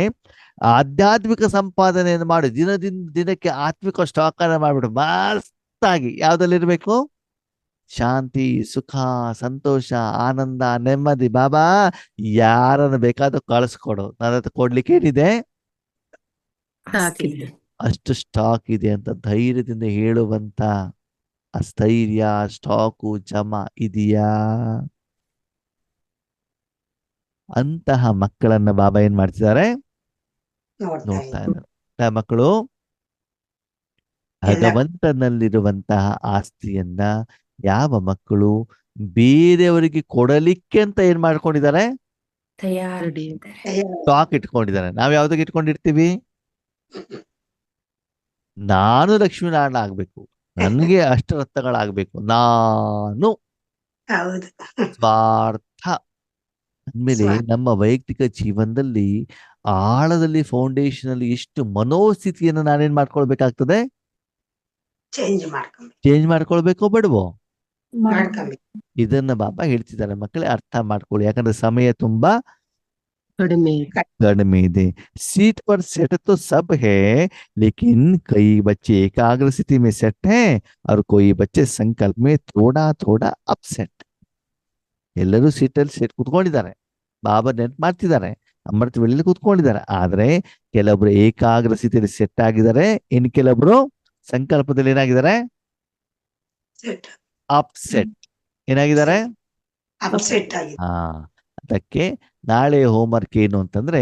ಆಧ್ಯಾತ್ಮಿಕ ಸಂಪಾದನೆಯನ್ನು ಮಾಡಿ ದಿನಕ್ಕೆ ಆತ್ಮಿಕ ಸ್ಟಾಕ್ ಅನ್ನ ಮಾಡ್ಬಿಟ್ಟು ಮಸ್ತಾಗಿ ಯಾವ್ದಲ್ಲಿರ್ಬೇಕು? ಶಾಂತಿ, ಸುಖ, ಸಂತೋಷ, ಆನಂದ, ನೆಮ್ಮದಿ. ಬಾಬಾ ಯಾರನ್ನ ಬೇಕಾದ್ರೂ ಕಳಿಸ್ಕೊಡು, ನನ್ನ ಹತ್ರ ಕೊಡ್ಲಿಕ್ಕೆ ಏನಿದೆ? ಹಾಕಿದೆ. ಅಷ್ಟು ಸ್ಟಾಕ್ ಇದೆ ಅಂತ ಧೈರ್ಯದಿಂದ ಹೇಳುವಂತ ಅಸ್ಥೈರ್ಯ, ಸ್ಟಾಕು ಜಮಾ ಇದೆಯಾ? ಅಂತಹ ಮಕ್ಕಳನ್ನ ಬಾಬಾ ಏನ್ ಮಾಡ್ತಿದ್ದಾರೆ? ನೋಡ್ತಾ ಇದ್ದಾರೆ. ಮಕ್ಕಳು ಭಗವಂತನಲ್ಲಿರುವಂತಹ ಆಸ್ತಿಯನ್ನ ಯಾವ ಮಕ್ಕಳು ಬೇರೆಯವರಿಗೆ ಕೊಡಲಿಕ್ಕೆ ಅಂತ ಏನ್ ಮಾಡ್ಕೊಂಡಿದ್ದಾರೆ? ತಯಾರಿದ್ದಾರೆ. ಸ್ಟಾಕ್ ಇಟ್ಕೊಂಡಿದ್ದಾರೆ. ನಾವ್ ಯಾವ್ದಕ್ಕೆ ಇಟ್ಕೊಂಡಿರ್ತೀವಿ? ನಾನು ಲಕ್ಷ್ಮೀನಾರಾಯಣ ಆಗ್ಬೇಕು, ನನಗೆ ಅಷ್ಟರತ್ನಗಳಾಗ್ಬೇಕು, ನಾನು ಹೌದು. ಸ್ವಾರ್ಥ ಅಂದ್ಮೇಲೆ ನಮ್ಮ ವೈಯಕ್ತಿಕ ಜೀವನದಲ್ಲಿ ಆಳದಲ್ಲಿ ಫೌಂಡೇಶನ್ ಅಲ್ಲಿ ಎಷ್ಟು ಮನೋಸ್ಥಿತಿಯನ್ನು ನಾನೇನ್ ಮಾಡ್ಕೊಳ್ಬೇಕಾಗ್ತದೆ? ಚೇಂಜ್ ಮಾಡ್ಕೊಳ್ಬೇಕೋ ಬೇಡವೋ? ಇದನ್ನ ಬಾಬಾ ಹೇಳ್ತಿದ್ದಾರೆ. ಮಕ್ಕಳೇ ಅರ್ಥ ಮಾಡ್ಕೊಳ್ಳಿ, ಯಾಕಂದ್ರೆ ಸಮಯ ತುಂಬಾ कड़मे ಇದೆ. सीट पर सेट तो सब है, लेकिन कई बच्चे एकाग्र स्थिति में सेट हैं और कोई बच्चे संकल्प में थोड़ा थोड़ा अपसेट. ಎಲ್ಲರೂ ಸೀಟಲ್ಲಿ ಸೆಟ್ ಕೂತ್ಕೊಂಡಿದ್ದಾರೆ, ಬಾಬಾ ನೆನ್ಪು ಮಾಡ್ತಿದ್ದಾರೆ, ಅಮೃತ ವೇಳೆಯಲ್ಲಿ ಕೂತ್ಕೊಂಡಿದ್ದಾರೆ. ಆದ್ರೆ ಕೆಲವೊಬ್ರು ಏಕಾಗ್ರ ಸ್ಥಿತಿಯಲ್ಲಿ ಸೆಟ್ ಆಗಿದ್ದಾರೆ, ಇನ್ ಕೆಲವೊಬ್ರು ಸಂಕಲ್ಪದಲ್ಲಿ ಏನಾಗಿದ್ದಾರೆ? ಅಪ್ಸೆಟ್. ಏನಾಗಿದ್ದಾರೆ? ಹಾ, ಅದಕ್ಕೆ ನಾಳೆ ಹೋಮ್ವರ್ಕ್ ಏನು ಅಂತಂದ್ರೆ,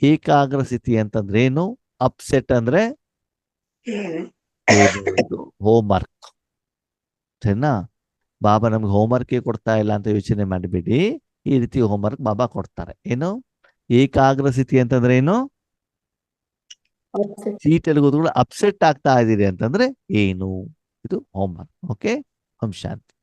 ಏಕಾಗ್ರ ಸ್ಥಿತಿ ಅಂತಂದ್ರೆ ಏನು, ಅಪ್ಸೆಟ್ ಅಂದ್ರೆ ಹೋಮ್ವರ್ಕ್. ಸರಿನಾ? ಬಾಬಾ ನಮ್ಗೆ ಹೋಮ್ವರ್ಕ್ ಕೊಡ್ತಾ ಇಲ್ಲ ಅಂತ ಯೋಚನೆ ಮಾಡಬೇಡಿ. ಈ ರೀತಿ ಹೋಮ್ವರ್ಕ್ ಬಾಬಾ ಕೊಡ್ತಾರೆ. ಏನು? ಏಕಾಗ್ರ ಸ್ಥಿತಿ ಅಂತಂದ್ರೆ ಏನು? Upset. ಸೀಟಲ್ಲಿ ಕೂತ್ಕೊಂಡು ಅಪ್ಸೆಟ್ ಆಗ್ತಾ ಇದ್ದೀರಿ ಅಂತಂದ್ರೆ ಏನು? ಇದು ಹೋಮ್ವರ್ಕ್. ಓಕೆ, ಓಂ ಶಾಂತಿ.